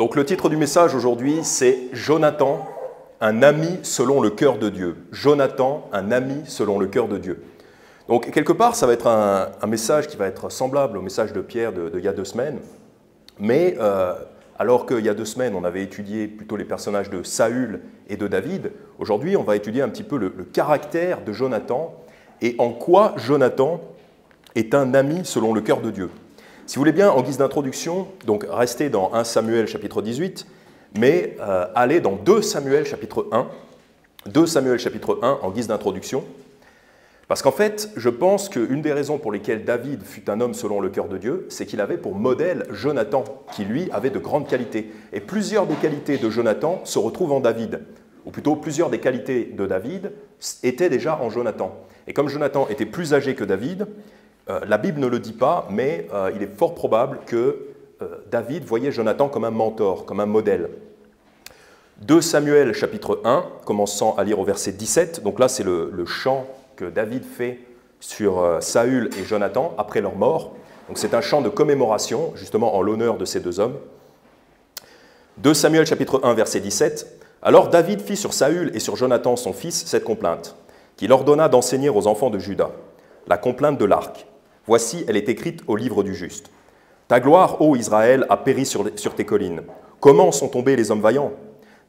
Donc le titre du message aujourd'hui, c'est « Jonathan, un ami selon le cœur de Dieu ». Jonathan, un ami selon le cœur de Dieu. Donc quelque part, ça va être un message qui va être semblable au message de Pierre d'il y a 2 semaines, mais alors qu'il y a 2 semaines, on avait étudié plutôt les personnages de Saül et de David, aujourd'hui, on va étudier un petit peu le caractère de Jonathan et en quoi Jonathan est un ami selon le cœur de Dieu. Si vous voulez bien, en guise d'introduction, donc restez dans 1 Samuel chapitre 18, mais allez dans 2 Samuel chapitre 1, 2 Samuel chapitre 1 en guise d'introduction, parce qu'en fait, je pense qu'une des raisons pour lesquelles David fut un homme selon le cœur de Dieu, c'est qu'il avait pour modèle Jonathan, qui lui avait de grandes qualités. Et plusieurs des qualités de Jonathan se retrouvent en David, ou plutôt plusieurs des qualités de David étaient déjà en Jonathan. Et comme Jonathan était plus âgé que David, la Bible ne le dit pas, mais il est fort probable que David voyait Jonathan comme un mentor, comme un modèle. 2 Samuel chapitre 1, commençant à lire au verset 17, donc là c'est le chant que David fait sur Saül et Jonathan après leur mort. Donc c'est un chant de commémoration, justement en l'honneur de ces 2 hommes. 2 Samuel chapitre 1, verset 17. « Alors David fit sur Saül et sur Jonathan son fils cette complainte, qu'il ordonna d'enseigner aux enfants de Juda, la complainte de l'arc. Voici, elle est écrite au livre du juste. Ta gloire, ô Israël, a péri sur tes collines. Comment sont tombés les hommes vaillants?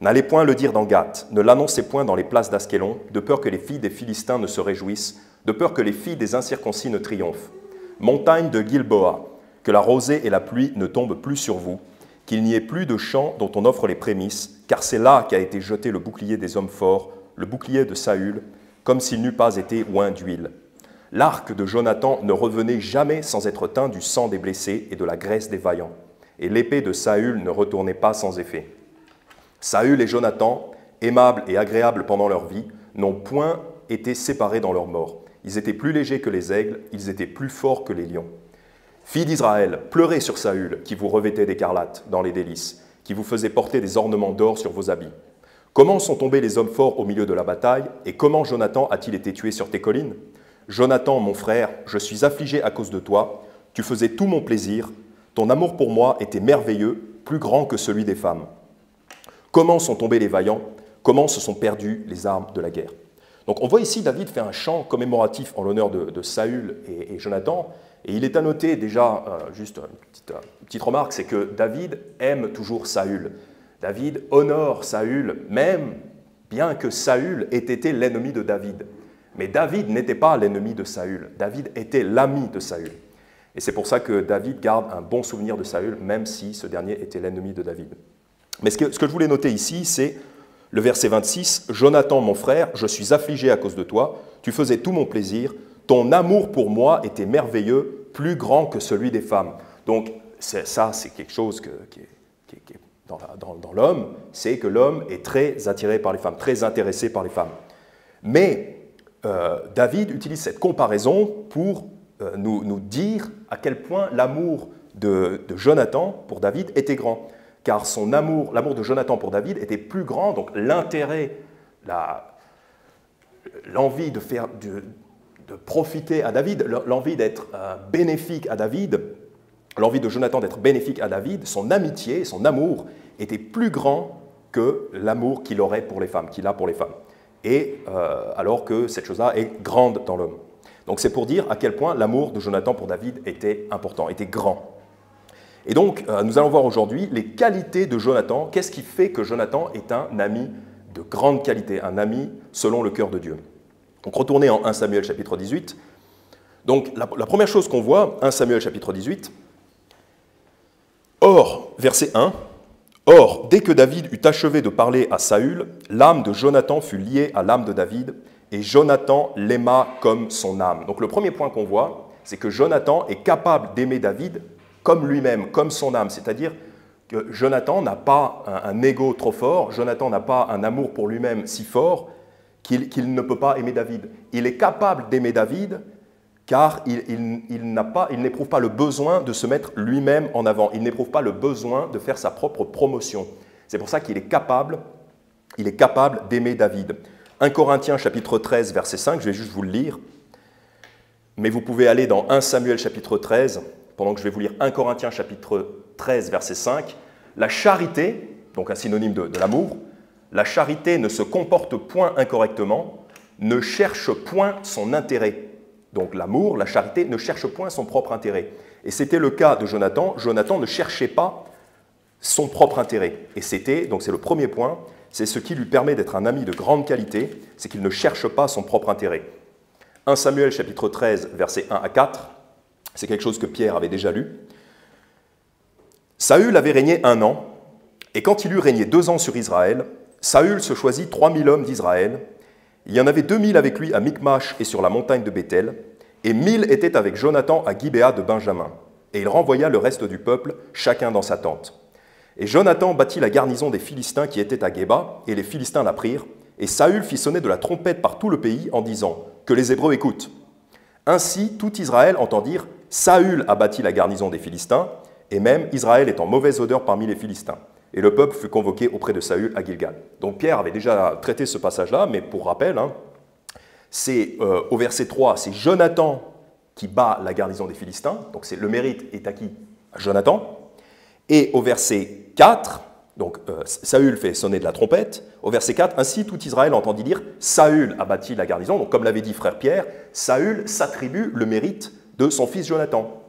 N'allez point le dire dans Gath, ne l'annoncez point dans les places d'Askelon, de peur que les filles des Philistins ne se réjouissent, de peur que les filles des incirconcis ne triomphent. Montagne de Gilboa, que la rosée et la pluie ne tombent plus sur vous, qu'il n'y ait plus de champs dont on offre les prémices, car c'est là qu'a été jeté le bouclier des hommes forts, le bouclier de Saül, comme s'il n'eût pas été oint d'huile. L'arc de Jonathan ne revenait jamais sans être teint du sang des blessés et de la graisse des vaillants, et l'épée de Saül ne retournait pas sans effet. Saül et Jonathan, aimables et agréables pendant leur vie, n'ont point été séparés dans leur mort. Ils étaient plus légers que les aigles, ils étaient plus forts que les lions. Filles d'Israël, pleurez sur Saül, qui vous revêtait d'écarlate dans les délices, qui vous faisait porter des ornements d'or sur vos habits. Comment sont tombés les hommes forts au milieu de la bataille, et comment Jonathan a-t-il été tué sur tes collines? Jonathan, mon frère, je suis affligé à cause de toi, tu faisais tout mon plaisir, ton amour pour moi était merveilleux, plus grand que celui des femmes. Comment sont tombés les vaillants? Comment se sont perdues les armes de la guerre? Donc on voit ici David fait un chant commémoratif en l'honneur de Saül et Jonathan, et il est à noter déjà, juste une petite remarque, c'est que David aime toujours Saül. David honore Saül, même bien que Saül ait été l'ennemi de David. Mais David n'était pas l'ennemi de Saül, David était l'ami de Saül. Et c'est pour ça que David garde un bon souvenir de Saül, même si ce dernier était l'ennemi de David. Mais ce que je voulais noter ici, c'est le verset 26, « Jonathan, mon frère, je suis affligé à cause de toi, tu faisais tout mon plaisir, ton amour pour moi était merveilleux, plus grand que celui des femmes. » Donc ça, c'est quelque chose qui est dans l'homme, c'est que l'homme est très attiré par les femmes, très intéressé par les femmes. Mais David utilise cette comparaison pour nous dire à quel point l'amour de Jonathan pour David était grand. Car l'amour de Jonathan pour David était plus grand, donc l'intérêt, l'envie de profiter à David, l'envie d'être bénéfique à David, l'envie de Jonathan d'être bénéfique à David, son amitié, son amour était plus grand que l'amour qu'il aurait pour les femmes, qu'il a pour les femmes. Et alors que cette chose-là est grande dans l'homme. Donc c'est pour dire à quel point l'amour de Jonathan pour David était important, était grand. Et donc nous allons voir aujourd'hui les qualités de Jonathan. Qu'est-ce qui fait que Jonathan est un ami de grande qualité, un ami selon le cœur de Dieu? Donc retournez en 1 Samuel chapitre 18. Donc la première chose qu'on voit, 1 Samuel chapitre 18, Or, verset 1, « Or, dès que David eut achevé de parler à Saül, l'âme de Jonathan fut liée à l'âme de David, et Jonathan l'aima comme son âme. » Donc le premier point qu'on voit, c'est que Jonathan est capable d'aimer David comme lui-même, comme son âme. C'est-à-dire que Jonathan n'a pas un ego trop fort, Jonathan n'a pas un amour pour lui-même si fort qu'il ne peut pas aimer David. Il est capable d'aimer David car il n'éprouve pas le besoin de se mettre lui-même en avant. Il n'éprouve pas le besoin de faire sa propre promotion. C'est pour ça qu'il est capable d'aimer David. 1 Corinthiens chapitre 13, verset 5, je vais juste vous le lire. Mais vous pouvez aller dans 1 Samuel chapitre 13, pendant que je vais vous lire 1 Corinthiens chapitre 13, verset 5. La charité, donc un synonyme de l'amour, la charité ne se comporte point incorrectement, ne cherche point son intérêt. Donc l'amour, la charité, ne cherche point son propre intérêt. Et c'était le cas de Jonathan. Jonathan ne cherchait pas son propre intérêt. Et c'était, donc c'est le premier point, c'est ce qui lui permet d'être un ami de grande qualité, c'est qu'il ne cherche pas son propre intérêt. 1 Samuel chapitre 13, versets 1 à 4, c'est quelque chose que Pierre avait déjà lu. Saül avait régné 1 an, et quand il eut régné 2 ans sur Israël, Saül se choisit 3000 hommes d'Israël. Il y en avait 2000 avec lui à Michmash et sur la montagne de Béthel, et 1000 étaient avec Jonathan à Gibéa de Benjamin. Et il renvoya le reste du peuple, chacun dans sa tente. Et Jonathan bâtit la garnison des Philistins qui étaient à Géba, et les Philistins la prirent. Et Saül fit sonner de la trompette par tout le pays en disant « Que les Hébreux écoutent ». Ainsi, tout Israël entendirent « Saül a bâti la garnison des Philistins », et même Israël est en mauvaise odeur parmi les Philistins. Et le peuple fut convoqué auprès de Saül à Gilgal. Donc Pierre avait déjà traité ce passage-là, mais pour rappel, c'est au verset 3, c'est Jonathan qui bat la garnison des Philistins, donc le mérite est acquis à Jonathan. Et au verset 4, donc Saül fait sonner de la trompette, au verset 4, ainsi tout Israël entendit dire « Saül a bâti la garnison », donc comme l'avait dit frère Pierre, Saül s'attribue le mérite de son fils Jonathan.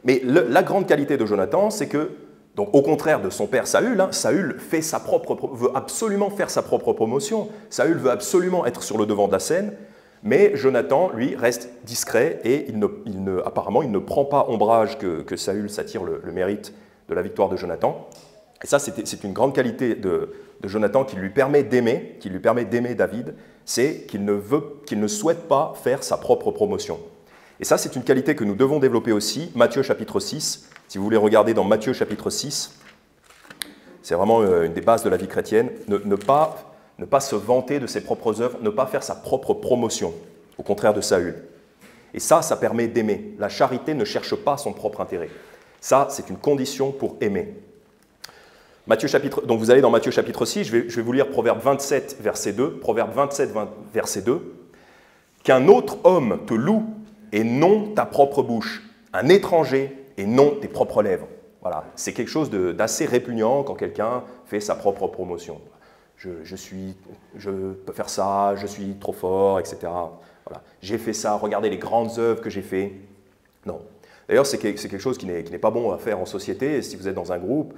Mais la grande qualité de Jonathan, c'est que, donc au contraire de son père Saül, Saül veut absolument faire sa propre promotion, Saül veut absolument être sur le devant de la scène, mais Jonathan, lui, reste discret et apparemment, il ne prend pas ombrage que Saül s'attire le mérite de la victoire de Jonathan. Et ça, c'est une grande qualité de Jonathan qui lui permet d'aimer David, c'est qu'il ne souhaite pas faire sa propre promotion. Et ça, c'est une qualité que nous devons développer aussi. Matthieu chapitre 6, si vous voulez regarder dans Matthieu chapitre 6, c'est vraiment une des bases de la vie chrétienne, ne pas se vanter de ses propres œuvres, ne pas faire sa propre promotion, au contraire de Saül. Et ça permet d'aimer. La charité ne cherche pas son propre intérêt. Ça, c'est une condition pour aimer. Donc vous allez dans Matthieu chapitre 6, je vais vous lire Proverbe 27, verset 2. Proverbe 27, verset 2. « Qu'un autre homme te loue et non ta propre bouche, un étranger et non tes propres lèvres. » Voilà, c'est quelque chose d'assez répugnant quand quelqu'un fait sa propre promotion. Je peux faire ça, je suis trop fort, etc. Voilà. J'ai fait ça, regardez les grandes œuvres que j'ai fait. Non. D'ailleurs, c'est quelque chose qui n'est pas bon à faire en société. Si vous êtes dans un groupe,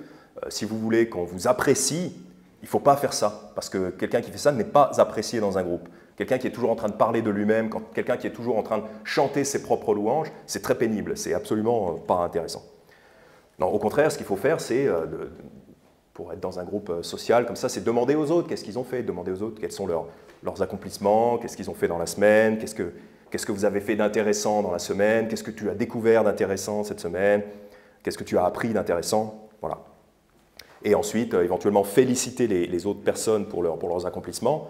si vous voulez qu'on vous apprécie, il ne faut pas faire ça. Parce que quelqu'un qui fait ça n'est pas apprécié dans un groupe. Quelqu'un qui est toujours en train de parler de lui-même, quelqu'un qui est toujours en train de chanter ses propres louanges, c'est très pénible, c'est absolument pas intéressant. Non, au contraire, ce qu'il faut faire, c'est, pour être dans un groupe social comme ça, c'est demander aux autres qu'est-ce qu'ils ont fait, demander aux autres quels sont leurs accomplissements, qu'est-ce qu'ils ont fait dans la semaine, qu'est-ce que vous avez fait d'intéressant dans la semaine, qu'est-ce que tu as découvert d'intéressant cette semaine, qu'est-ce que tu as appris d'intéressant, voilà. Et ensuite, éventuellement, féliciter les autres personnes pour leurs accomplissements.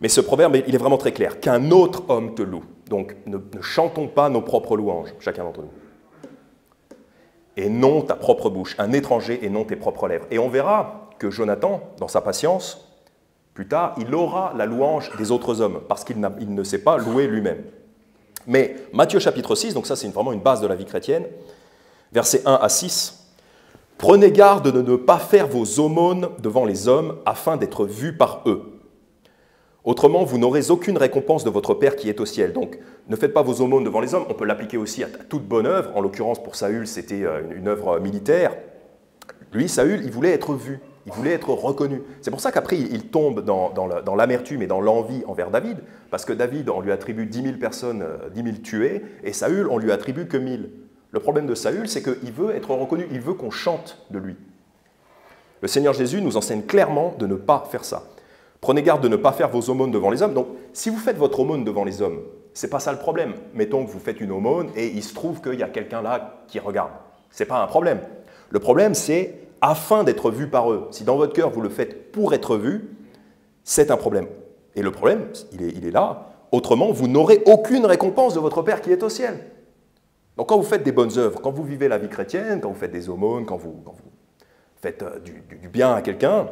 Mais ce proverbe, il est vraiment très clair. Qu'un autre homme te loue. Donc, ne chantons pas nos propres louanges, chacun d'entre nous. Et non ta propre bouche, un étranger et non tes propres lèvres. Et on verra que Jonathan, dans sa patience, plus tard, il aura la louange des autres hommes, parce qu'il ne sait pas louer lui-même. Mais Matthieu chapitre 6, donc ça c'est vraiment une base de la vie chrétienne, versets 1 à 6, « Prenez garde de ne pas faire vos aumônes devant les hommes, afin d'être vus par eux. Autrement, vous n'aurez aucune récompense de votre Père qui est au ciel. » Donc, ne faites pas vos aumônes devant les hommes. On peut l'appliquer aussi à toute bonne œuvre. En l'occurrence, pour Saül, c'était une œuvre militaire. Lui, Saül, il voulait être vu. Il voulait être reconnu. C'est pour ça qu'après, il tombe dans l'amertume et dans l'envie envers David, parce que David, on lui attribue 10 000 personnes, 10 000 tués, et Saül, on lui attribue que 1000. Le problème de Saül, c'est qu'il veut être reconnu, il veut qu'on chante de lui. Le Seigneur Jésus nous enseigne clairement de ne pas faire ça. Prenez garde de ne pas faire vos aumônes devant les hommes. Donc, si vous faites votre aumône devant les hommes, ce n'est pas ça le problème. Mettons que vous faites une aumône et il se trouve qu'il y a quelqu'un là qui regarde. Ce n'est pas un problème. Le problème, c'est afin d'être vu par eux. Si dans votre cœur, vous le faites pour être vu, c'est un problème. Et le problème, il est là. Autrement, vous n'aurez aucune récompense de votre Père qui est au ciel. Donc, quand vous faites des bonnes œuvres, quand vous vivez la vie chrétienne, quand vous faites des aumônes, quand vous faites du bien à quelqu'un,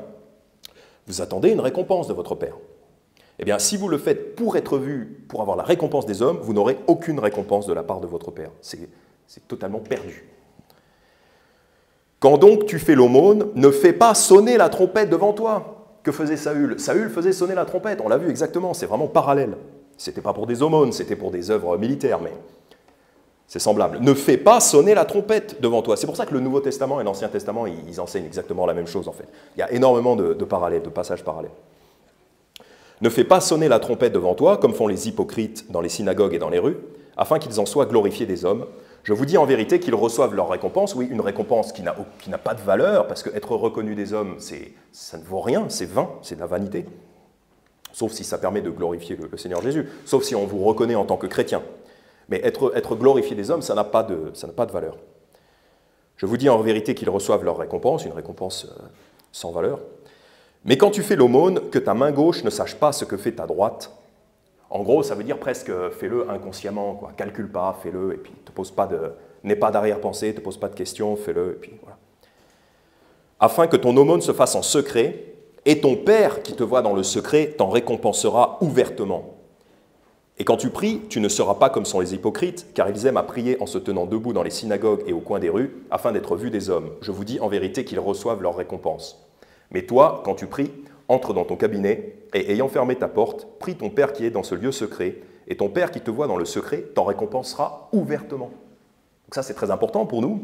vous attendez une récompense de votre Père. Eh bien, si vous le faites pour être vu, pour avoir la récompense des hommes, vous n'aurez aucune récompense de la part de votre Père. C'est totalement perdu. Quand donc tu fais l'aumône, ne fais pas sonner la trompette devant toi. Que faisait Saül? Saül faisait sonner la trompette, on l'a vu exactement, c'est vraiment parallèle. Ce n'était pas pour des aumônes, c'était pour des œuvres militaires, mais c'est semblable. Ne fais pas sonner la trompette devant toi. C'est pour ça que le Nouveau Testament et l'Ancien Testament, ils enseignent exactement la même chose en fait. Il y a énormément de parallèles, de passages parallèles. Ne fais pas sonner la trompette devant toi, comme font les hypocrites dans les synagogues et dans les rues, afin qu'ils en soient glorifiés des hommes. Je vous dis en vérité qu'ils reçoivent leur récompense, oui, une récompense qui n'a pas de valeur, parce qu'être reconnu des hommes, ça ne vaut rien, c'est vain, c'est de la vanité. Sauf si ça permet de glorifier le Seigneur Jésus, sauf si on vous reconnaît en tant que chrétien. Mais être glorifié des hommes, ça n'a pas de valeur. Je vous dis en vérité qu'ils reçoivent leur récompense, une récompense sans valeur. Mais quand tu fais l'aumône, que ta main gauche ne sache pas ce que fait ta droite. En gros, ça veut dire presque fais-le inconsciemment, quoi. Calcule pas, fais-le, et puis n'aie pas d'arrière-pensée, ne te pose pas de questions, fais-le, et puis voilà. Afin que ton aumône se fasse en secret, et ton Père qui te voit dans le secret t'en récompensera ouvertement. Et quand tu pries, tu ne seras pas comme sont les hypocrites, car ils aiment à prier en se tenant debout dans les synagogues et au coin des rues, afin d'être vus des hommes. Je vous dis en vérité qu'ils reçoivent leur récompense. Mais toi, quand tu pries, entre dans ton cabinet, et ayant fermé ta porte, prie ton Père qui est dans ce lieu secret, et ton Père qui te voit dans le secret t'en récompensera ouvertement. Donc ça, c'est très important pour nous,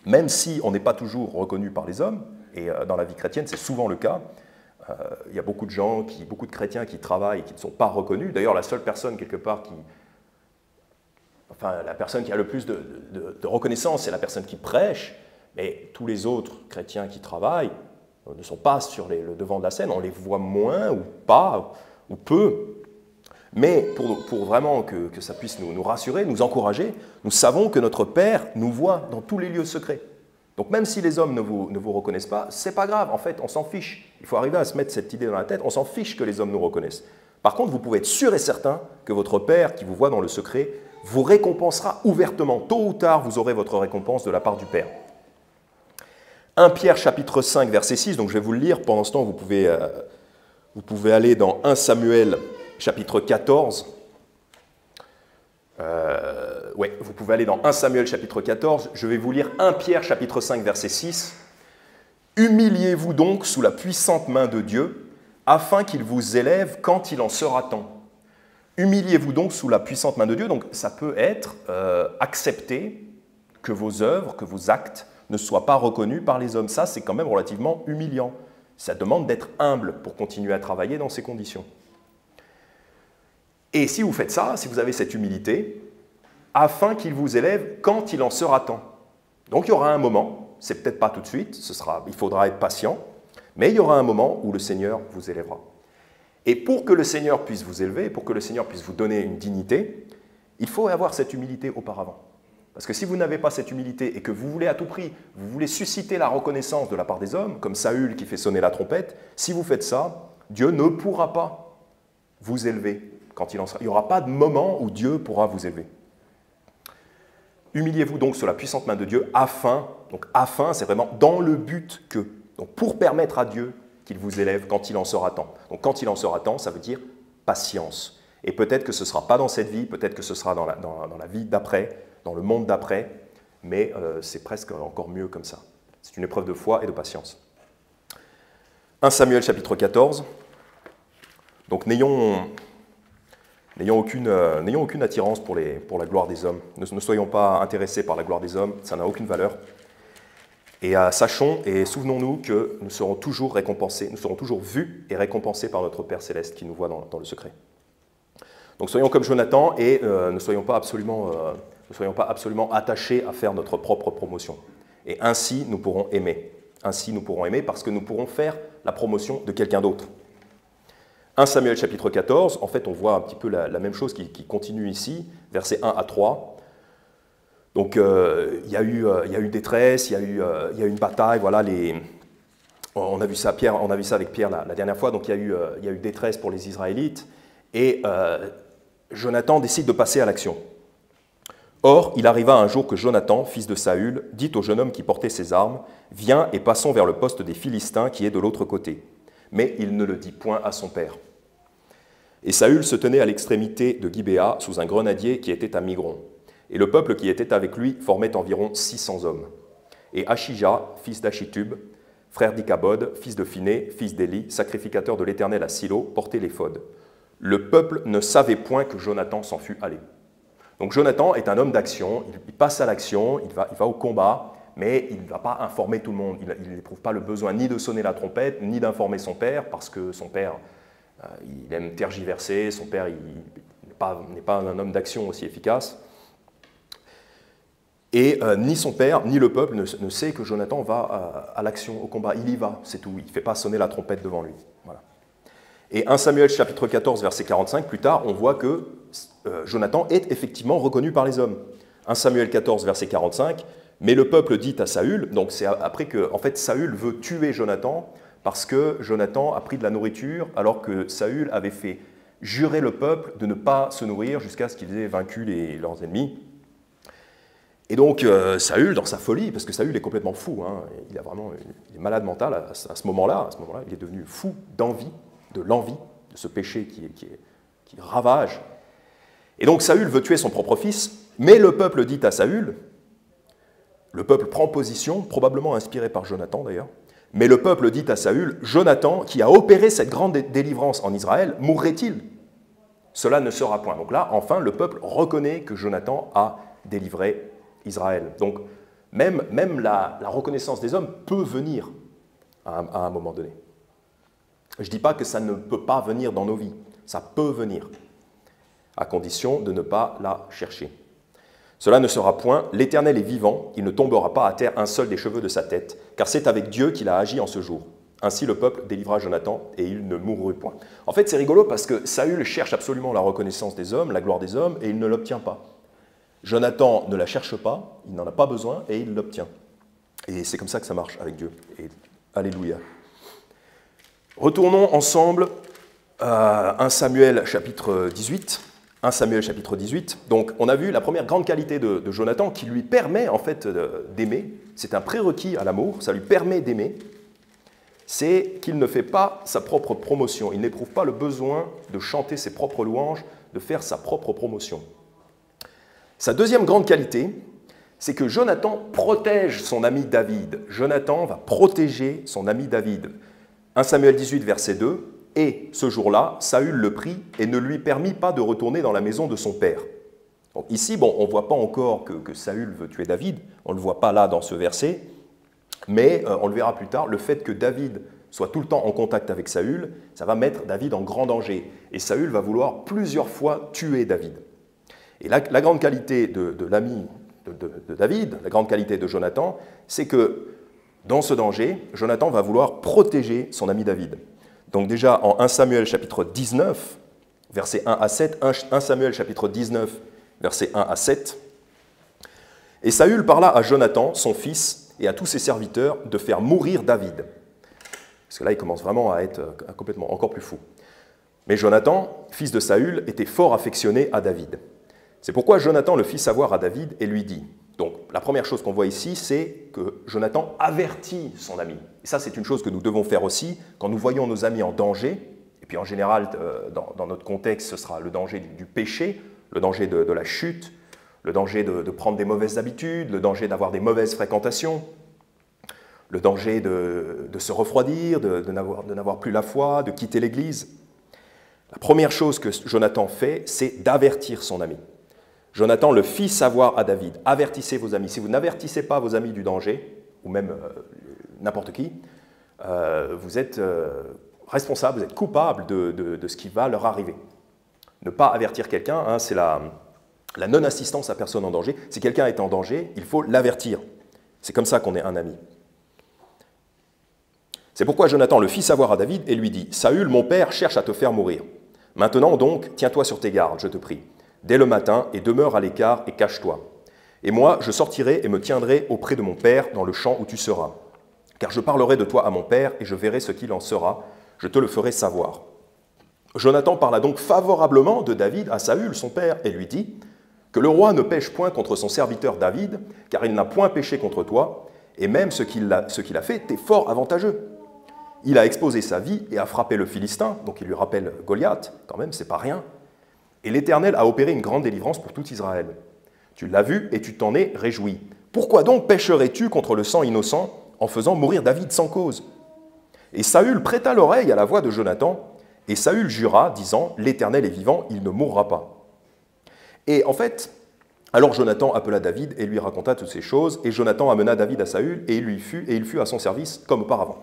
même si on n'est pas toujours reconnu par les hommes, et dans la vie chrétienne, c'est souvent le cas. Il y a beaucoup de gens, beaucoup de chrétiens qui travaillent et qui ne sont pas reconnus. D'ailleurs, la seule personne, quelque part, la personne qui a le plus de reconnaissance, c'est la personne qui prêche, mais tous les autres chrétiens qui travaillent ne sont pas sur le devant de la scène, on les voit moins ou pas, ou peu. Mais pour vraiment que ça puisse nous rassurer, nous encourager, nous savons que notre Père nous voit dans tous les lieux secrets. Donc même si les hommes ne vous reconnaissent pas, c'est pas grave, en fait, on s'en fiche. Il faut arriver à se mettre cette idée dans la tête, on s'en fiche que les hommes nous reconnaissent. Par contre, vous pouvez être sûr et certain que votre Père, qui vous voit dans le secret, vous récompensera ouvertement. Tôt ou tard, vous aurez votre récompense de la part du Père. 1 Pierre chapitre 5, verset 6, donc je vais vous le lire. Pendant ce temps, vous pouvez aller dans 1 Samuel chapitre 14. Vous pouvez aller dans 1 Samuel chapitre 14. Je vais vous lire 1 Pierre chapitre 5, verset 6. « Humiliez-vous donc sous la puissante main de Dieu, afin qu'il vous élève quand il en sera temps. » Humiliez-vous donc sous la puissante main de Dieu. Donc ça peut être accepter que vos œuvres, que vos actes ne soient pas reconnus par les hommes. Ça, c'est quand même relativement humiliant. Ça demande d'être humble pour continuer à travailler dans ces conditions. Et si vous faites ça, si vous avez cette humilité, afin qu'il vous élève quand il en sera temps. Donc il y aura un moment, c'est peut-être pas tout de suite, il faudra être patient, mais il y aura un moment où le Seigneur vous élèvera. Et pour que le Seigneur puisse vous élever, pour que le Seigneur puisse vous donner une dignité, il faut avoir cette humilité auparavant. Parce que si vous n'avez pas cette humilité et que vous voulez à tout prix, vous voulez susciter la reconnaissance de la part des hommes, comme Saül qui fait sonner la trompette, si vous faites ça, Dieu ne pourra pas vous élever quand il en sera. Il n'y aura pas de moment où Dieu pourra vous élever. Humiliez-vous donc sous la puissante main de Dieu afin, c'est vraiment dans le but que, donc pour permettre à Dieu qu'il vous élève quand il en sera temps. Donc quand il en sera temps, ça veut dire patience. Et peut-être que ce ne sera pas dans cette vie, peut-être que ce sera dans la vie d'après, dans le monde d'après, mais c'est presque encore mieux comme ça. C'est une épreuve de foi et de patience. 1 Samuel chapitre 14. Donc n'ayons aucune attirance pour la gloire des hommes. Ne soyons pas intéressés par la gloire des hommes, ça n'a aucune valeur. Et sachons et souvenons-nous que nous serons toujours récompensés, nous serons toujours vus et récompensés par notre Père Céleste qui nous voit dans le secret. Donc soyons comme Jonathan et ne soyons pas absolument attachés à faire notre propre promotion. Et ainsi nous pourrons aimer. Ainsi nous pourrons aimer parce que nous pourrons faire la promotion de quelqu'un d'autre. 1 Samuel chapitre 14, en fait on voit un petit peu la même chose qui continue ici, versets 1 à 3. Donc il y a eu détresse, il y a eu une bataille, voilà, on a vu ça avec Pierre la dernière fois, donc il y a eu détresse pour les Israélites, et Jonathan décide de passer à l'action. Or, il arriva un jour que Jonathan, fils de Saül, dit au jeune homme qui portait ses armes, « Viens et passons vers le poste des Philistins qui est de l'autre côté. » Mais il ne le dit point à son père. Et Saül se tenait à l'extrémité de Gibéa, sous un grenadier qui était à Migron. Et le peuple qui était avec lui formait environ 600 hommes. et Achija, fils d'Achitub, frère d'Ichabod, fils de Phiné, fils d'Éli, sacrificateur de l'Éternel à Silo, portait l'éphod. Le peuple ne savait point que Jonathan s'en fût allé. Donc Jonathan est un homme d'action, il passe à l'action, il va au combat, mais il ne va pas informer tout le monde. Il n'éprouve pas le besoin ni de sonner la trompette, ni d'informer son père, parce que son père, il aime tergiverser, son père n'est pas un homme d'action aussi efficace. Et ni son père, ni le peuple ne sait que Jonathan va à l'action, au combat. Il y va, c'est tout. Il ne fait pas sonner la trompette devant lui. Voilà. Et 1 Samuel chapitre 14, verset 45, plus tard, on voit que Jonathan est effectivement reconnu par les hommes. 1 Samuel 14, verset 45, « Mais le peuple dit à Saül », donc c'est après que en fait, Saül veut tuer Jonathan, parce que Jonathan a pris de la nourriture, alors que Saül avait fait jurer le peuple de ne pas se nourrir jusqu'à ce qu'ils aient vaincu leurs ennemis. Et donc Saül, dans sa folie, parce que Saül est complètement fou, hein, il est malade mental à ce moment-là, il est devenu fou d'envie, de l'envie, de ce péché qui ravage. Et donc Saül veut tuer son propre fils, mais le peuple dit à Saül, le peuple prend position, probablement inspiré par Jonathan d'ailleurs, mais le peuple dit à Saül, Jonathan, qui a opéré cette grande délivrance en Israël, mourrait-il? Cela ne sera point. Donc là, enfin, le peuple reconnaît que Jonathan a délivré Israël. Donc même la reconnaissance des hommes peut venir à un moment donné. Je ne dis pas que ça ne peut pas venir dans nos vies, ça peut venir, à condition de ne pas la chercher. Cela ne sera point, l'Éternel est vivant, il ne tombera pas à terre un seul des cheveux de sa tête, car c'est avec Dieu qu'il a agi en ce jour. Ainsi le peuple délivra Jonathan, et il ne mourut point. En fait, c'est rigolo parce que Saül cherche absolument la reconnaissance des hommes, la gloire des hommes, et il ne l'obtient pas. Jonathan ne la cherche pas, il n'en a pas besoin, et il l'obtient. Et c'est comme ça que ça marche avec Dieu. Et alléluia. Retournons ensemble à 1 Samuel chapitre 18. 1 Samuel chapitre 18. Donc, on a vu la première grande qualité de Jonathan qui lui permet en fait d'aimer. C'est un prérequis à l'amour, ça lui permet d'aimer. C'est qu'il ne fait pas sa propre promotion. Il n'éprouve pas le besoin de chanter ses propres louanges, de faire sa propre promotion. Sa deuxième grande qualité, c'est que Jonathan protège son ami David. Jonathan va protéger son ami David. 1 Samuel 18, verset 2. Et ce jour-là, Saül le prit et ne lui permit pas de retourner dans la maison de son père. Donc ici, bon, on ne voit pas encore que Saül veut tuer David, on ne le voit pas là dans ce verset, mais on le verra plus tard, le fait que David soit tout le temps en contact avec Saül, ça va mettre David en grand danger. Et Saül va vouloir plusieurs fois tuer David. Et la grande qualité de l'ami de David, la grande qualité de Jonathan, c'est que dans ce danger, Jonathan va vouloir protéger son ami David. Donc déjà en 1 Samuel chapitre 19, versets 1 à 7, 1 Samuel chapitre 19, versets 1 à 7, « Et Saül parla à Jonathan, son fils, et à tous ses serviteurs de faire mourir David. » Parce que là, il commence vraiment à être complètement encore plus fou. Mais Jonathan, fils de Saül, était fort affectionné à David. C'est pourquoi Jonathan le fit savoir à David et lui dit, donc la première chose qu'on voit ici, c'est que Jonathan avertit son ami. Et ça, c'est une chose que nous devons faire aussi quand nous voyons nos amis en danger. Et puis en général, dans notre contexte, ce sera le danger du péché, le danger de la chute, le danger de prendre des mauvaises habitudes, le danger d'avoir des mauvaises fréquentations, le danger de se refroidir, de n'avoir plus la foi, de quitter l'Église. La première chose que Jonathan fait, c'est d'avertir son ami. Jonathan le fit savoir à David, avertissez vos amis. Si vous n'avertissez pas vos amis du danger, ou même n'importe qui, vous êtes responsable, vous êtes coupable de ce qui va leur arriver. Ne pas avertir quelqu'un, hein, c'est la non-assistance à personne en danger. Si quelqu'un est en danger, il faut l'avertir. C'est comme ça qu'on est un ami. C'est pourquoi Jonathan le fit savoir à David et lui dit, « Saül, mon père, cherche à te faire mourir. Maintenant donc, tiens-toi sur tes gardes, je te prie. Dès le matin, et demeure à l'écart et cache-toi. Et moi, je sortirai et me tiendrai auprès de mon père dans le champ où tu seras. Car je parlerai de toi à mon père, et je verrai ce qu'il en sera. Je te le ferai savoir. » Jonathan parla donc favorablement de David à Saül, son père, et lui dit « Que le roi ne pêche point contre son serviteur David, car il n'a point péché contre toi, et même ce qu'il a fait t'est fort avantageux. Il a exposé sa vie et a frappé le Philistin, donc il lui rappelle Goliath, quand même, c'est pas rien. Et l'Éternel a opéré une grande délivrance pour tout Israël. Tu l'as vu et tu t'en es réjoui. Pourquoi donc pécherais-tu contre le sang innocent en faisant mourir David sans cause? Et Saül prêta l'oreille à la voix de Jonathan, et Saül jura, disant, l'Éternel est vivant, il ne mourra pas. Et en fait, alors Jonathan appela David et lui raconta toutes ces choses, et Jonathan amena David à Saül, et il fut à son service comme auparavant.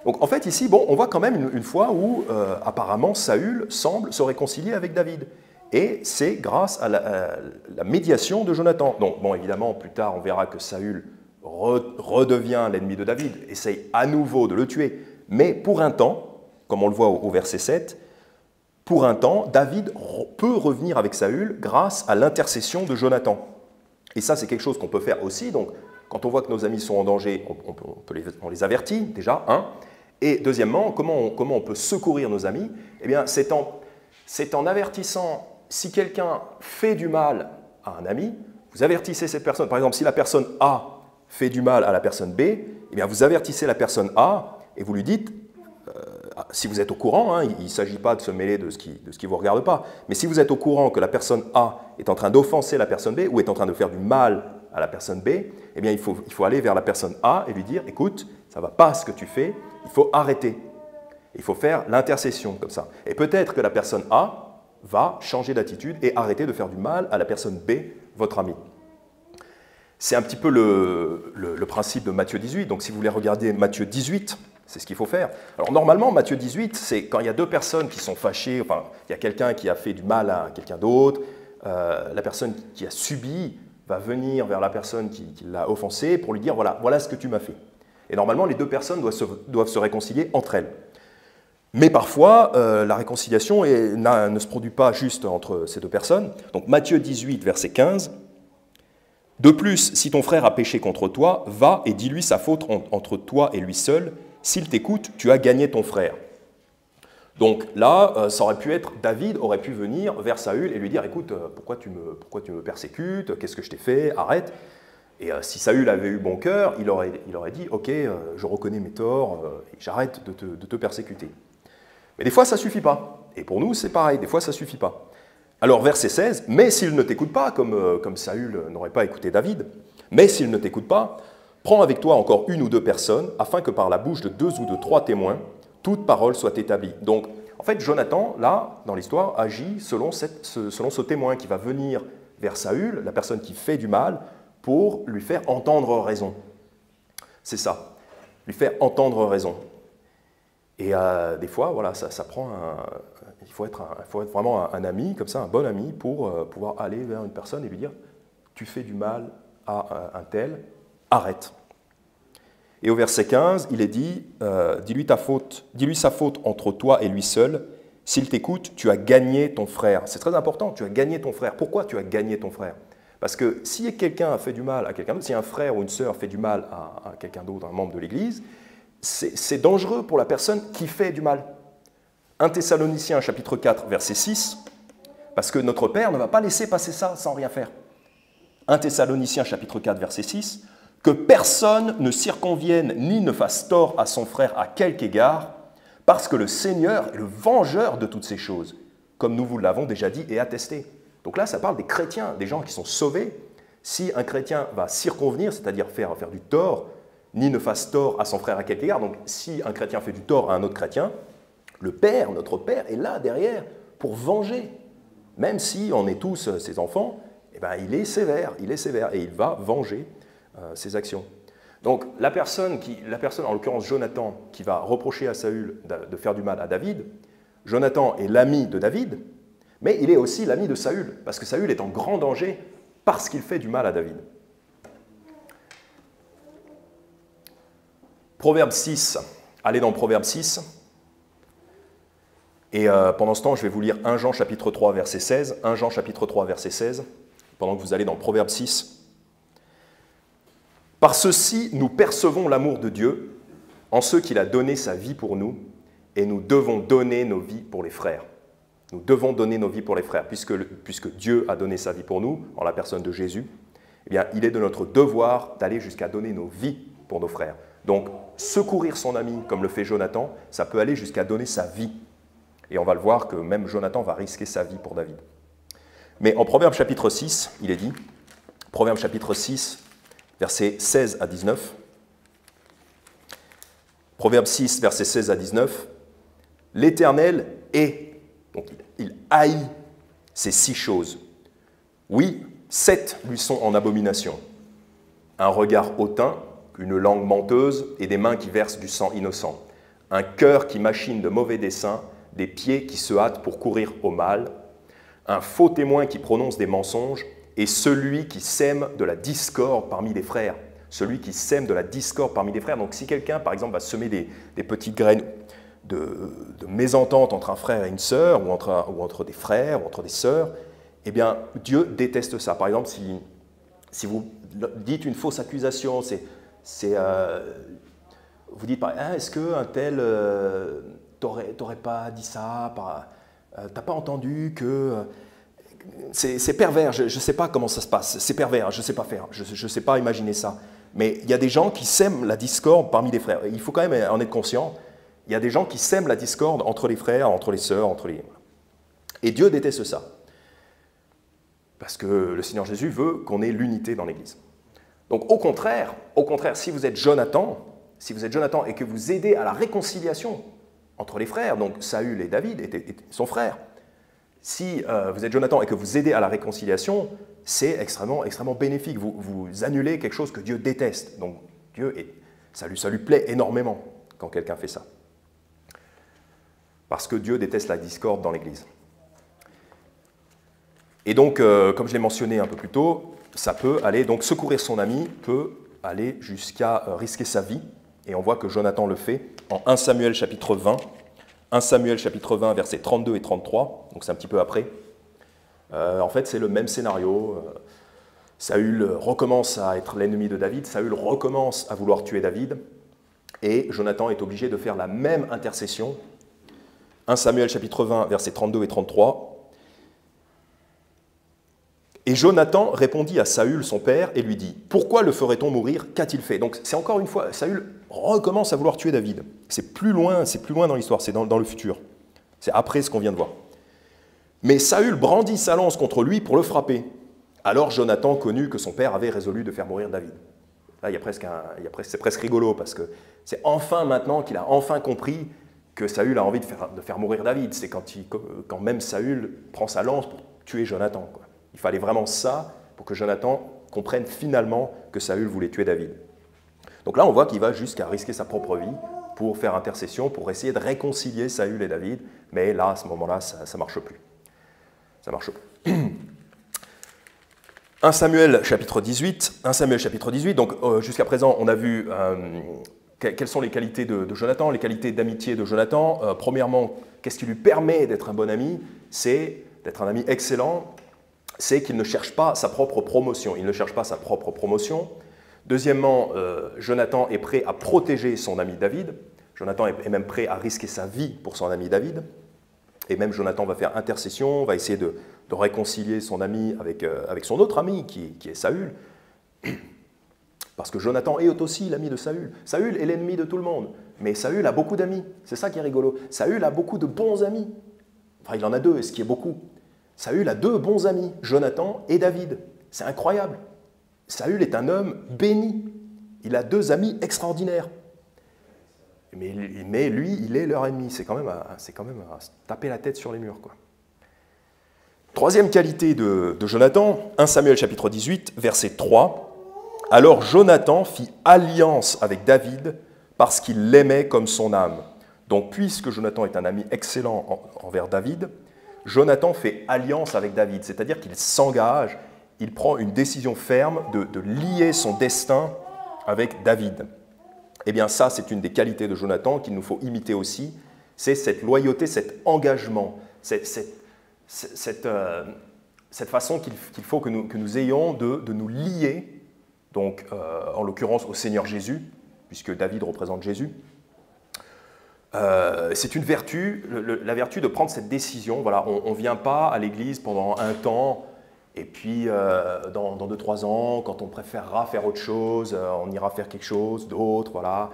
Donc en fait ici, bon, on voit quand même une fois où apparemment Saül semble se réconcilier avec David. Et c'est grâce à la médiation de Jonathan. Donc bon, évidemment, plus tard, on verra que Saül redevient l'ennemi de David, essaye à nouveau de le tuer. Mais pour un temps, comme on le voit au verset 7, pour un temps, David peut revenir avec Saül grâce à l'intercession de Jonathan. Et ça, c'est quelque chose qu'on peut faire aussi. Donc, quand on voit que nos amis sont en danger, on les avertit, déjà, un. Et deuxièmement, comment on peut secourir nos amis? Eh bien, c'est en avertissant, si quelqu'un fait du mal à un ami, vous avertissez cette personne. Par exemple, si la personne A fait du mal à la personne B, eh bien, vous avertissez la personne A et vous lui dites, si vous êtes au courant, hein, il ne s'agit pas de se mêler de ce qui ne vous regarde pas, mais si vous êtes au courant que la personne A est en train d'offenser la personne B ou est en train de faire du mal à la personne B, eh bien, il faut aller vers la personne A et lui dire, écoute, ça ne va pas ce que tu fais, il faut arrêter. Il faut faire l'intercession comme ça. Et peut-être que la personne A va changer d'attitude et arrêter de faire du mal à la personne B, votre ami. C'est un petit peu le principe de Matthieu 18. Donc si vous voulez regarder Matthieu 18, c'est ce qu'il faut faire. Alors normalement, Matthieu 18, c'est quand il y a deux personnes qui sont fâchées, enfin, il y a quelqu'un qui a fait du mal à quelqu'un d'autre, la personne qui a subi va venir vers la personne qui l'a offensé pour lui dire, voilà ce que tu m'as fait. Et normalement, les deux personnes doivent se réconcilier entre elles. Mais parfois, la réconciliation ne se produit pas juste entre ces deux personnes. Donc Matthieu 18, verset 15. « De plus, si ton frère a péché contre toi, va et dis-lui sa faute entre toi et lui seul. S'il t'écoute, tu as gagné ton frère. » Donc là, ça aurait pu être, David aurait pu venir vers Saül et lui dire, écoute, pourquoi tu me persécutes? Qu'est-ce que je t'ai fait? Arrête. Et si Saül avait eu bon cœur, il aurait dit, ok, je reconnais mes torts, j'arrête de te persécuter. Mais des fois, ça ne suffit pas. Et pour nous, c'est pareil, des fois, ça ne suffit pas. Alors, verset 16, « Mais s'il ne t'écoute pas, comme Saül n'aurait pas écouté David, mais s'il ne t'écoute pas, prends avec toi encore une ou deux personnes, afin que par la bouche de 2 ou de 3 témoins, toute parole soit établie. » Donc, en fait, Jonathan, là, dans l'histoire, agit selon ce témoin qui va venir vers Saül, la personne qui fait du mal, pour lui faire entendre raison. C'est ça, lui faire entendre raison. Et des fois, voilà, ça prend il faut être vraiment un ami, comme ça, un bon ami, pour pouvoir aller vers une personne et lui dire « Tu fais du mal à un tel, arrête ». Et au verset 15, il est dit « Dis-lui sa faute entre toi et lui seul. S'il t'écoute, tu as gagné ton frère. » C'est très important, tu as gagné ton frère. Pourquoi tu as gagné ton frère? Parce que si quelqu'un a fait du mal à quelqu'un d'autre, si un frère ou une sœur fait du mal à quelqu'un d'autre, un membre de l'Église, c'est dangereux pour la personne qui fait du mal. 1 Thessaloniciens chapitre 4, verset 6, parce que notre Père ne va pas laisser passer ça sans rien faire. 1 Thessaloniciens chapitre 4, verset 6, « Que personne ne circonvienne ni ne fasse tort à son frère à quelque égard, parce que le Seigneur est le vengeur de toutes ces choses, comme nous vous l'avons déjà dit et attesté. » Donc là, ça parle des chrétiens, des gens qui sont sauvés. Si un chrétien va circonvenir, c'est-à-dire faire du tort, ni ne fasse tort à son frère à quelque égard, donc si un chrétien fait du tort à un autre chrétien, le Père, notre Père, est là derrière pour venger. Même si on est tous ses enfants, eh ben, il est sévère et il va venger ses actions. Donc la personne, en l'occurrence Jonathan, qui va reprocher à Saül de faire du mal à David, Jonathan est l'ami de David, mais il est aussi l'ami de Saül, parce que Saül est en grand danger parce qu'il fait du mal à David. Proverbe 6, allez dans Proverbe 6. Et pendant ce temps, je vais vous lire 1 Jean chapitre 3, verset 16. 1 Jean chapitre 3, verset 16, pendant que vous allez dans Proverbe 6. « Par ceci, nous percevons l'amour de Dieu, en ce qu'il a donné sa vie pour nous, et nous devons donner nos vies pour les frères. » Nous devons donner nos vies pour les frères, puisque Dieu a donné sa vie pour nous, en la personne de Jésus. Eh bien, il est de notre devoir d'aller jusqu'à donner nos vies pour nos frères. Donc, secourir son ami, comme le fait Jonathan, ça peut aller jusqu'à donner sa vie. Et on va le voir que même Jonathan va risquer sa vie pour David. Mais en Proverbe chapitre 6, il est dit, Proverbe chapitre 6 versets 16 à 19. Proverbe 6, versets 16 à 19. L'Éternel est, donc il haït ces 6 choses. Oui, 7 lui sont en abomination. Un regard hautain, une langue menteuse et des mains qui versent du sang innocent. Un cœur qui machine de mauvais desseins, des pieds qui se hâtent pour courir au mal. Un faux témoin qui prononce des mensonges et celui qui sème de la discorde parmi les frères. Celui qui sème de la discorde parmi les frères. Donc si quelqu'un, par exemple, va semer des petites graines de mésentente entre un frère et une sœur, ou entre des frères, ou entre des sœurs, eh bien, Dieu déteste ça. Par exemple, si vous dites une fausse accusation, vous dites, est-ce qu'un tel t'aurait pas dit ça, t'as pas entendu que... C'est pervers, je ne sais pas comment ça se passe, c'est pervers, je ne sais pas faire, je ne sais pas imaginer ça. Mais il y a des gens qui sèment la discorde parmi les frères. Il faut quand même en être conscient. Il y a des gens qui sèment la discorde entre les frères, entre les sœurs, Et Dieu déteste ça. Parce que le Seigneur Jésus veut qu'on ait l'unité dans l'Église. Donc au contraire, si vous êtes Jonathan et que vous aidez à la réconciliation entre les frères, donc Saül et David étaient son frère, si vous êtes Jonathan et que vous aidez à la réconciliation, c'est extrêmement, extrêmement bénéfique. Vous annulez quelque chose que Dieu déteste. Donc ça lui plaît énormément quand quelqu'un fait ça. Parce que Dieu déteste la discorde dans l'Église. Et donc, comme je l'ai mentionné un peu plus tôt, ça peut aller, donc secourir son ami peut aller jusqu'à risquer sa vie. Et on voit que Jonathan le fait en 1 Samuel chapitre 20. 1 Samuel chapitre 20, versets 32 et 33, donc c'est un petit peu après. En fait, c'est le même scénario. Saül recommence à être l'ennemi de David, Saül recommence à vouloir tuer David, et Jonathan est obligé de faire la même intercession. 1 Samuel chapitre 20, versets 32 et 33. Et Jonathan répondit à Saül, son père, et lui dit « Pourquoi le ferait-on mourir? Qu'a-t-il fait » Donc c'est encore une fois, Saül recommence à vouloir tuer David. C'est plus loin dans l'histoire, c'est dans le futur. C'est après ce qu'on vient de voir. Mais Saül brandit sa lance contre lui pour le frapper. Alors Jonathan connut que son père avait résolu de faire mourir David. Là, c'est presque rigolo, parce que c'est enfin maintenant qu'il a enfin compris que Saül a envie de faire mourir David. C'est quand même Saül prend sa lance pour tuer Jonathan, quoi. Il fallait vraiment ça pour que Jonathan comprenne finalement que Saül voulait tuer David. Donc là, on voit qu'il va jusqu'à risquer sa propre vie pour faire intercession, pour essayer de réconcilier Saül et David. Mais là, à ce moment-là, ça ne marche plus. Ça marche plus. 1 Samuel chapitre 18. Donc jusqu'à présent, on a vu quelles sont les qualités de Jonathan, les qualités d'amitié de Jonathan. Premièrement, qu'est-ce qui lui permet d'être un bon ami? C'est d'être un ami excellent. C'est qu'il ne cherche pas sa propre promotion. Deuxièmement, Jonathan est prêt à protéger son ami David. Jonathan est même prêt à risquer sa vie pour son ami David. Et même Jonathan va faire intercession, va essayer de réconcilier son ami avec son autre ami qui est Saül. Parce que Jonathan est aussi l'ami de Saül. Saül est l'ennemi de tout le monde. Mais Saül a beaucoup d'amis. C'est ça qui est rigolo. Saül a beaucoup de bons amis. Enfin, il en a 2, ce qui est beaucoup. Saül a 2 bons amis, Jonathan et David. C'est incroyable. Saül est un homme béni. Il a 2 amis extraordinaires. Mais lui, il est leur ennemi. C'est quand même à se taper la tête sur les murs, quoi. Troisième qualité de Jonathan, 1 Samuel chapitre 18, verset 3. Alors Jonathan fit alliance avec David parce qu'il l'aimait comme son âme. Donc puisque Jonathan est un ami excellent envers David, Jonathan fait alliance avec David, c'est-à-dire qu'il s'engage, il prend une décision ferme de lier son destin avec David. Eh bien ça, c'est une des qualités de Jonathan qu'il nous faut imiter aussi, c'est cette loyauté, cet engagement, cette façon qu'il faut que nous ayons de nous lier, donc en l'occurrence au Seigneur Jésus, puisque David représente Jésus. C'est une vertu, la vertu de prendre cette décision. Voilà, on ne vient pas à l'église pendant un temps, et puis dans 2-3 ans, quand on préférera faire autre chose, on ira faire quelque chose d'autre. Voilà.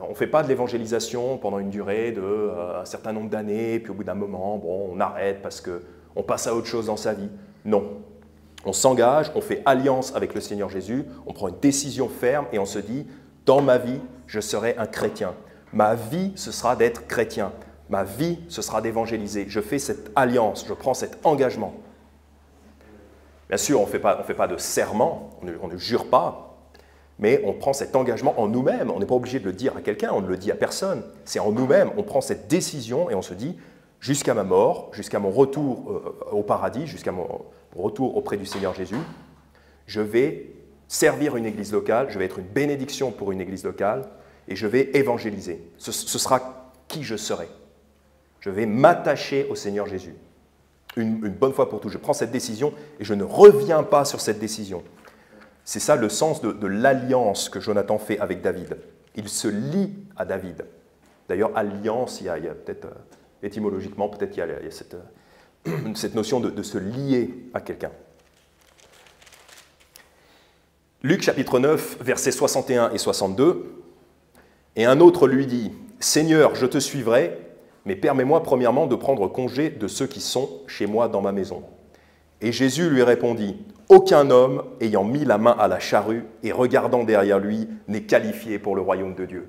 On ne fait pas de l'évangélisation pendant une durée d'un certain nombre d'années, et puis au bout d'un moment, bon, on arrête parce qu'on passe à autre chose dans sa vie. Non. On s'engage, on fait alliance avec le Seigneur Jésus, on prend une décision ferme et on se dit, dans ma vie, je serai un chrétien. Ma vie, ce sera d'être chrétien. Ma vie, ce sera d'évangéliser. Je fais cette alliance, je prends cet engagement. Bien sûr, on ne fait pas de serment, on ne jure pas, mais on prend cet engagement en nous-mêmes. On n'est pas obligé de le dire à quelqu'un, on ne le dit à personne. C'est en nous-mêmes, on prend cette décision et on se dit, jusqu'à ma mort, jusqu'à mon retour au paradis, jusqu'à mon retour auprès du Seigneur Jésus, je vais servir une église locale, je vais être une bénédiction pour une église locale et je vais évangéliser. Ce sera qui je serai. Je vais m'attacher au Seigneur Jésus. Une bonne fois pour toutes, je prends cette décision et je ne reviens pas sur cette décision. C'est ça le sens de l'alliance que Jonathan fait avec David. Il se lie à David. D'ailleurs, alliance, il y a peut-être, étymologiquement, peut-être qu'il y a cette notion de se lier à quelqu'un. Luc chapitre 9, versets 61 et 62. « Et un autre lui dit, « Seigneur, je te suivrai, mais permets-moi premièrement de prendre congé de ceux qui sont chez moi dans ma maison. » Et Jésus lui répondit, « Aucun homme ayant mis la main à la charrue et regardant derrière lui n'est qualifié pour le royaume de Dieu. »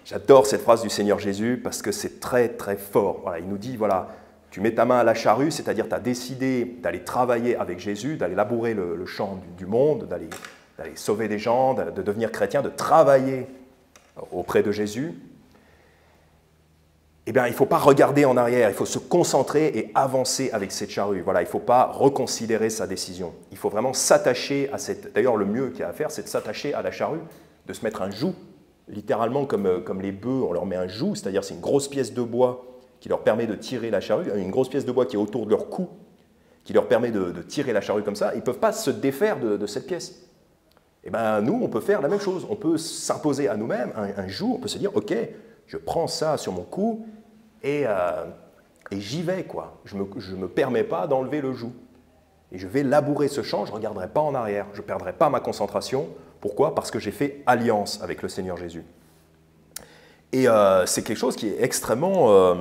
J'adore cette phrase du Seigneur Jésus parce que c'est très très fort. Voilà, il nous dit, voilà, tu mets ta main à la charrue, c'est-à-dire tu as décidé d'aller travailler avec Jésus, d'aller labourer le champ du monde, d'aller sauver des gens, de devenir chrétien, de travailler auprès de Jésus. Eh bien, il ne faut pas regarder en arrière, il faut se concentrer et avancer avec cette charrue. Voilà, il ne faut pas reconsidérer sa décision. Il faut vraiment s'attacher à cette... D'ailleurs, le mieux qu'il y a à faire, c'est de s'attacher à la charrue, de se mettre un joug, littéralement comme les bœufs, on leur met un joug, c'est-à-dire c'est une grosse pièce de bois qui leur permet de tirer la charrue, une grosse pièce de bois qui est autour de leur cou, qui leur permet de tirer la charrue comme ça. Ils ne peuvent pas se défaire de cette pièce. Eh bien, nous, on peut faire la même chose. On peut s'imposer à nous-mêmes un joug, on peut se dire, ok, je prends ça sur mon cou, et j'y vais, quoi. Je ne me permets pas d'enlever le joug. Et je vais labourer ce champ, je ne regarderai pas en arrière, je ne perdrai pas ma concentration. Pourquoi? Parce que j'ai fait alliance avec le Seigneur Jésus. Et c'est quelque chose qui est extrêmement...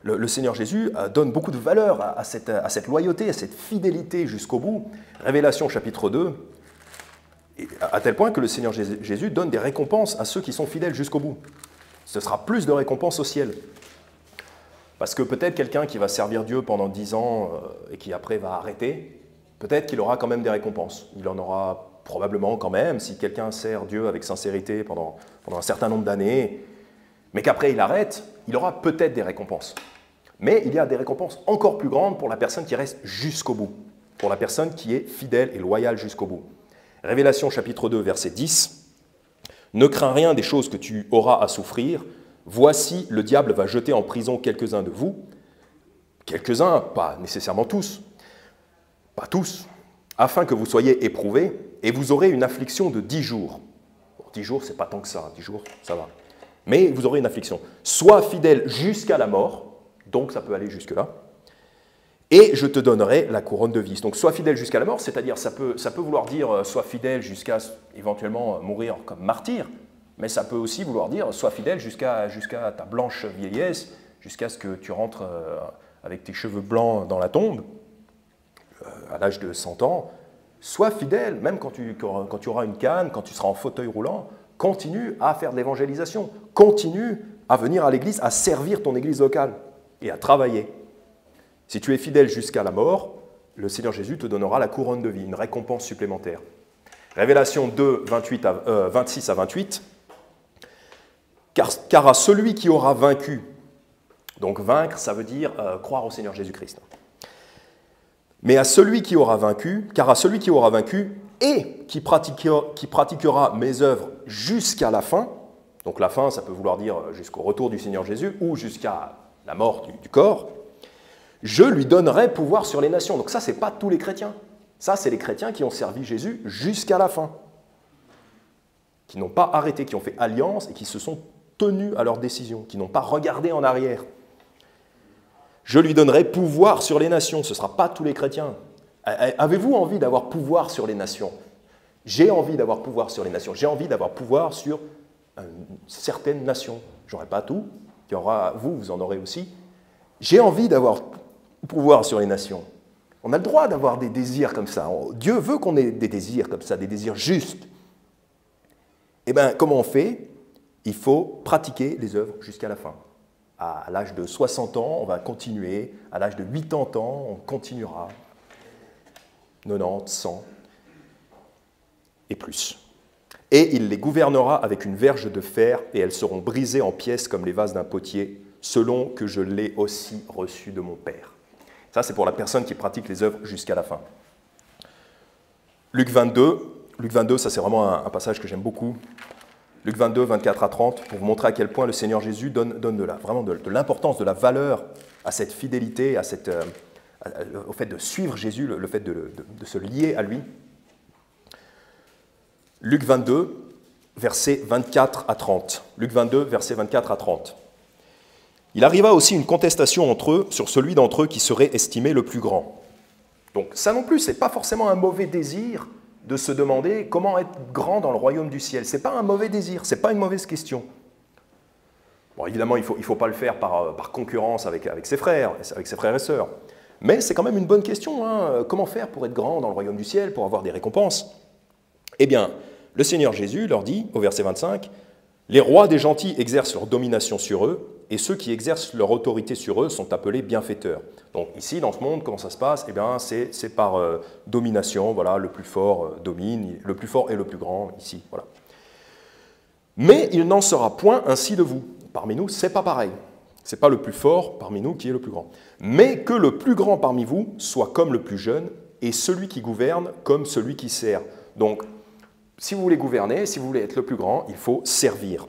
le Seigneur Jésus donne beaucoup de valeur à cette loyauté, à cette fidélité jusqu'au bout. Révélation chapitre 2, à tel point que le Seigneur Jésus donne des récompenses à ceux qui sont fidèles jusqu'au bout. Ce sera plus de récompenses au ciel. Parce que peut-être quelqu'un qui va servir Dieu pendant 10 ans et qui après va arrêter, peut-être qu'il aura quand même des récompenses. Il en aura probablement quand même, si quelqu'un sert Dieu avec sincérité pendant un certain nombre d'années, mais qu'après il arrête, il aura peut-être des récompenses. Mais il y a des récompenses encore plus grandes pour la personne qui reste jusqu'au bout, pour la personne qui est fidèle et loyale jusqu'au bout. Révélation chapitre 2, verset 10. « Ne crains rien des choses que tu auras à souffrir. Voici, le diable va jeter en prison quelques-uns de vous. » Quelques-uns, pas nécessairement tous. Pas tous. « Afin que vous soyez éprouvés, et vous aurez une affliction de 10 jours. » Bon, 10 jours, c'est pas tant que ça. 10 jours, ça va. Mais vous aurez une affliction. « Sois fidèle jusqu'à la mort. » Donc, ça peut aller jusque-là. « Et je te donnerai la couronne de vie. » Donc, sois fidèle jusqu'à la mort, c'est-à-dire, ça peut vouloir dire sois fidèle jusqu'à éventuellement mourir comme martyr, mais ça peut aussi vouloir dire sois fidèle jusqu'à ta blanche vieillesse, jusqu'à ce que tu rentres avec tes cheveux blancs dans la tombe, à l'âge de 100 ans. Sois fidèle, même quand tu auras une canne, quand tu seras en fauteuil roulant, continue à faire de l'évangélisation, continue à venir à l'église, à servir ton église locale et à travailler. Si tu es fidèle jusqu'à la mort, le Seigneur Jésus te donnera la couronne de vie, une récompense supplémentaire. Révélation 2, 26 à 28. Car à celui qui aura vaincu, donc vaincre, ça veut dire croire au Seigneur Jésus-Christ. Mais à celui qui aura vaincu, car à celui qui aura vaincu et qui pratiquera mes œuvres jusqu'à la fin, donc la fin, ça peut vouloir dire jusqu'au retour du Seigneur Jésus ou jusqu'à la mort du corps, je lui donnerai pouvoir sur les nations. Donc ça, ce n'est pas tous les chrétiens. Ça, c'est les chrétiens qui ont servi Jésus jusqu'à la fin, qui n'ont pas arrêté, qui ont fait alliance et qui se sont tenus à leurs décisions, qui n'ont pas regardé en arrière. Je lui donnerai pouvoir sur les nations. Ce ne sera pas tous les chrétiens. Avez-vous envie d'avoir pouvoir sur les nations? J'ai envie d'avoir pouvoir sur les nations. J'ai envie d'avoir pouvoir sur certaines nations. Je n'aurai pas tout. Vous en aurez aussi. J'ai envie d'avoir pouvoir sur les nations. On a le droit d'avoir des désirs comme ça. Dieu veut qu'on ait des désirs comme ça, des désirs justes. Eh bien, comment on fait? Il faut pratiquer les œuvres jusqu'à la fin. À l'âge de 60 ans, on va continuer. À l'âge de 80 ans, on continuera. 90, 100 et plus. Et il les gouvernera avec une verge de fer, et elles seront brisées en pièces comme les vases d'un potier, selon que je l'ai aussi reçu de mon Père. Ça, c'est pour la personne qui pratique les œuvres jusqu'à la fin. Luc 22, ça c'est vraiment un passage que j'aime beaucoup. Luc 22, 24 à 30, pour vous montrer à quel point le Seigneur Jésus donne vraiment de l'importance, de la valeur à cette fidélité, au fait de suivre Jésus, le fait de se lier à lui. Luc 22, versets 24 à 30. Luc 22, versets 24 à 30. Il arriva aussi une contestation entre eux sur celui d'entre eux qui serait estimé le plus grand. Donc ça non plus, ce n'est pas forcément un mauvais désir de se demander comment être grand dans le royaume du ciel. Ce n'est pas un mauvais désir, ce n'est pas une mauvaise question. Bon, évidemment, il ne faut pas le faire par concurrence avec ses frères et sœurs. Mais c'est quand même une bonne question. Hein. Comment faire pour être grand dans le royaume du ciel, pour avoir des récompenses? Eh bien, le Seigneur Jésus leur dit, au verset 25, « Les rois des gentils exercent leur domination sur eux, et ceux qui exercent leur autorité sur eux sont appelés bienfaiteurs. » Donc ici, dans ce monde, comment ça se passe? Eh bien, c'est par domination, voilà, le plus fort domine, le plus fort est le plus grand, ici, voilà. Mais il n'en sera point ainsi de vous. Parmi nous, c'est pas pareil. C'est pas le plus fort parmi nous qui est le plus grand. Mais que le plus grand parmi vous soit comme le plus jeune, et celui qui gouverne comme celui qui sert. Donc, si vous voulez gouverner, si vous voulez être le plus grand, il faut servir.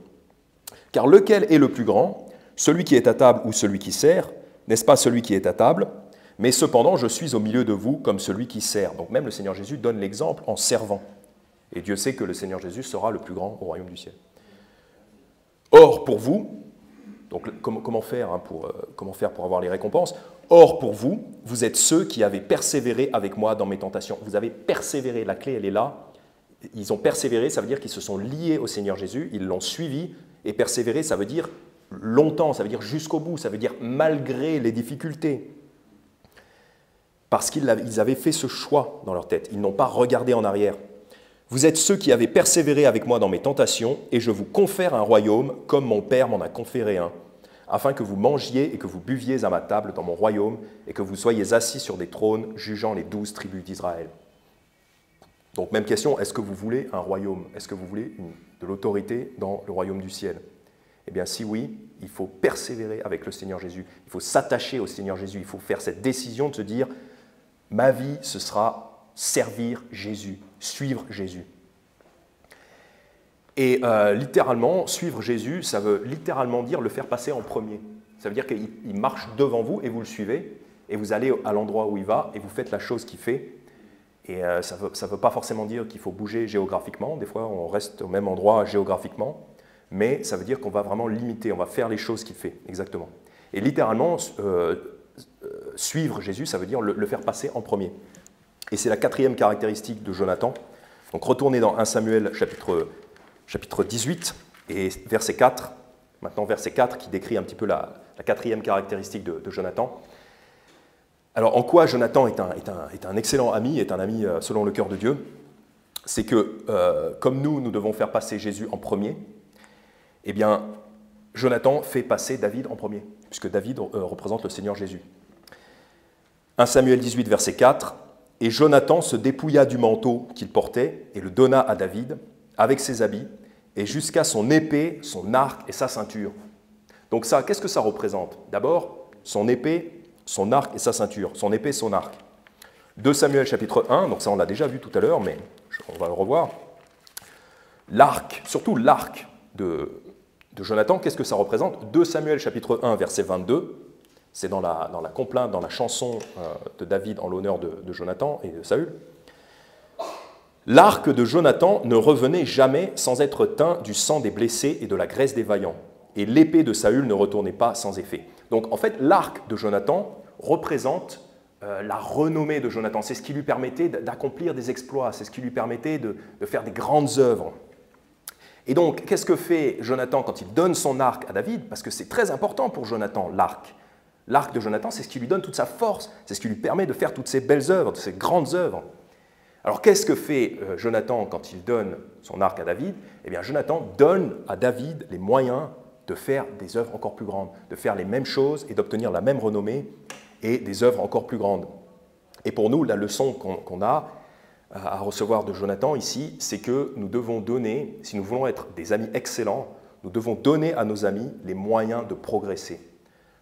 Car lequel est le plus grand? Celui qui est à table ou celui qui sert? N'est-ce pas celui qui est à table? Mais cependant, je suis au milieu de vous comme celui qui sert. Donc même le Seigneur Jésus donne l'exemple en servant. Et Dieu sait que le Seigneur Jésus sera le plus grand au royaume du ciel. Or, pour vous, donc comment faire pour avoir les récompenses? Or, pour vous, vous êtes ceux qui avez persévéré avec moi dans mes tentations. Vous avez persévéré, la clé elle est là. Ils ont persévéré, ça veut dire qu'ils se sont liés au Seigneur Jésus, ils l'ont suivi, et persévérer, ça veut dire longtemps, ça veut dire jusqu'au bout, ça veut dire malgré les difficultés. Parce qu'ils avaient fait ce choix dans leur tête, ils n'ont pas regardé en arrière. Vous êtes ceux qui avez persévéré avec moi dans mes tentations, et je vous confère un royaume comme mon Père m'en a conféré un, afin que vous mangiez et que vous buviez à ma table dans mon royaume, et que vous soyez assis sur des trônes, jugeant les 12 tribus d'Israël. Donc même question, est-ce que vous voulez un royaume? Est-ce que vous voulez de l'autorité dans le royaume du ciel? Eh bien si oui, il faut persévérer avec le Seigneur Jésus. Il faut s'attacher au Seigneur Jésus. Il faut faire cette décision de se dire, ma vie, ce sera servir Jésus, suivre Jésus. Et littéralement, suivre Jésus, ça veut littéralement dire le faire passer en premier. Ça veut dire qu'il marche devant vous et vous le suivez, et vous allez à l'endroit où il va, et vous faites la chose qu'il fait. Et ça ne veut pas forcément dire qu'il faut bouger géographiquement. Des fois, on reste au même endroit géographiquement. Mais ça veut dire qu'on va vraiment limiter, on va faire les choses qu'il fait, exactement. Et littéralement, suivre Jésus, ça veut dire le faire passer en premier. Et c'est la quatrième caractéristique de Jonathan. Donc retournez dans 1 Samuel chapitre 18 et verset 4. Maintenant, verset 4 qui décrit un petit peu la quatrième caractéristique de Jonathan. Alors, en quoi Jonathan est un excellent ami, est un ami selon le cœur de Dieu? C'est que, comme nous devons faire passer Jésus en premier, eh bien, Jonathan fait passer David en premier, puisque David représente le Seigneur Jésus. 1 Samuel 18, verset 4, « Et Jonathan se dépouilla du manteau qu'il portait et le donna à David, avec ses habits, et jusqu'à son épée, son arc et sa ceinture. » Donc ça, qu'est-ce que ça représente? D'abord, son épée, son arc et sa ceinture, son épée, son arc. 2 Samuel chapitre 1, donc ça on l'a déjà vu tout à l'heure, mais on va le revoir. L'arc, surtout l'arc de Jonathan, qu'est-ce que ça représente? 2 Samuel chapitre 1, verset 22, c'est dans la complainte, dans la chanson de David en l'honneur de Jonathan et de Saül. L'arc de Jonathan ne revenait jamais sans être teint du sang des blessés et de la graisse des vaillants, et l'épée de Saül ne retournait pas sans effet. Donc en fait, l'arc de Jonathan représente la renommée de Jonathan. C'est ce qui lui permettait d'accomplir des exploits, c'est ce qui lui permettait de faire des grandes œuvres. Et donc, qu'est-ce que fait Jonathan quand il donne son arc à David? Parce que c'est très important pour Jonathan, l'arc. L'arc de Jonathan, c'est ce qui lui donne toute sa force, c'est ce qui lui permet de faire toutes ces belles œuvres, toutes ces grandes œuvres. Alors qu'est-ce que fait Jonathan quand il donne son arc à David? Eh bien, Jonathan donne à David les moyens de faire des œuvres encore plus grandes, de faire les mêmes choses et d'obtenir la même renommée et des œuvres encore plus grandes. Et pour nous, la leçon qu'on a à recevoir de Jonathan ici, c'est que nous devons donner, si nous voulons être des amis excellents, nous devons donner à nos amis les moyens de progresser.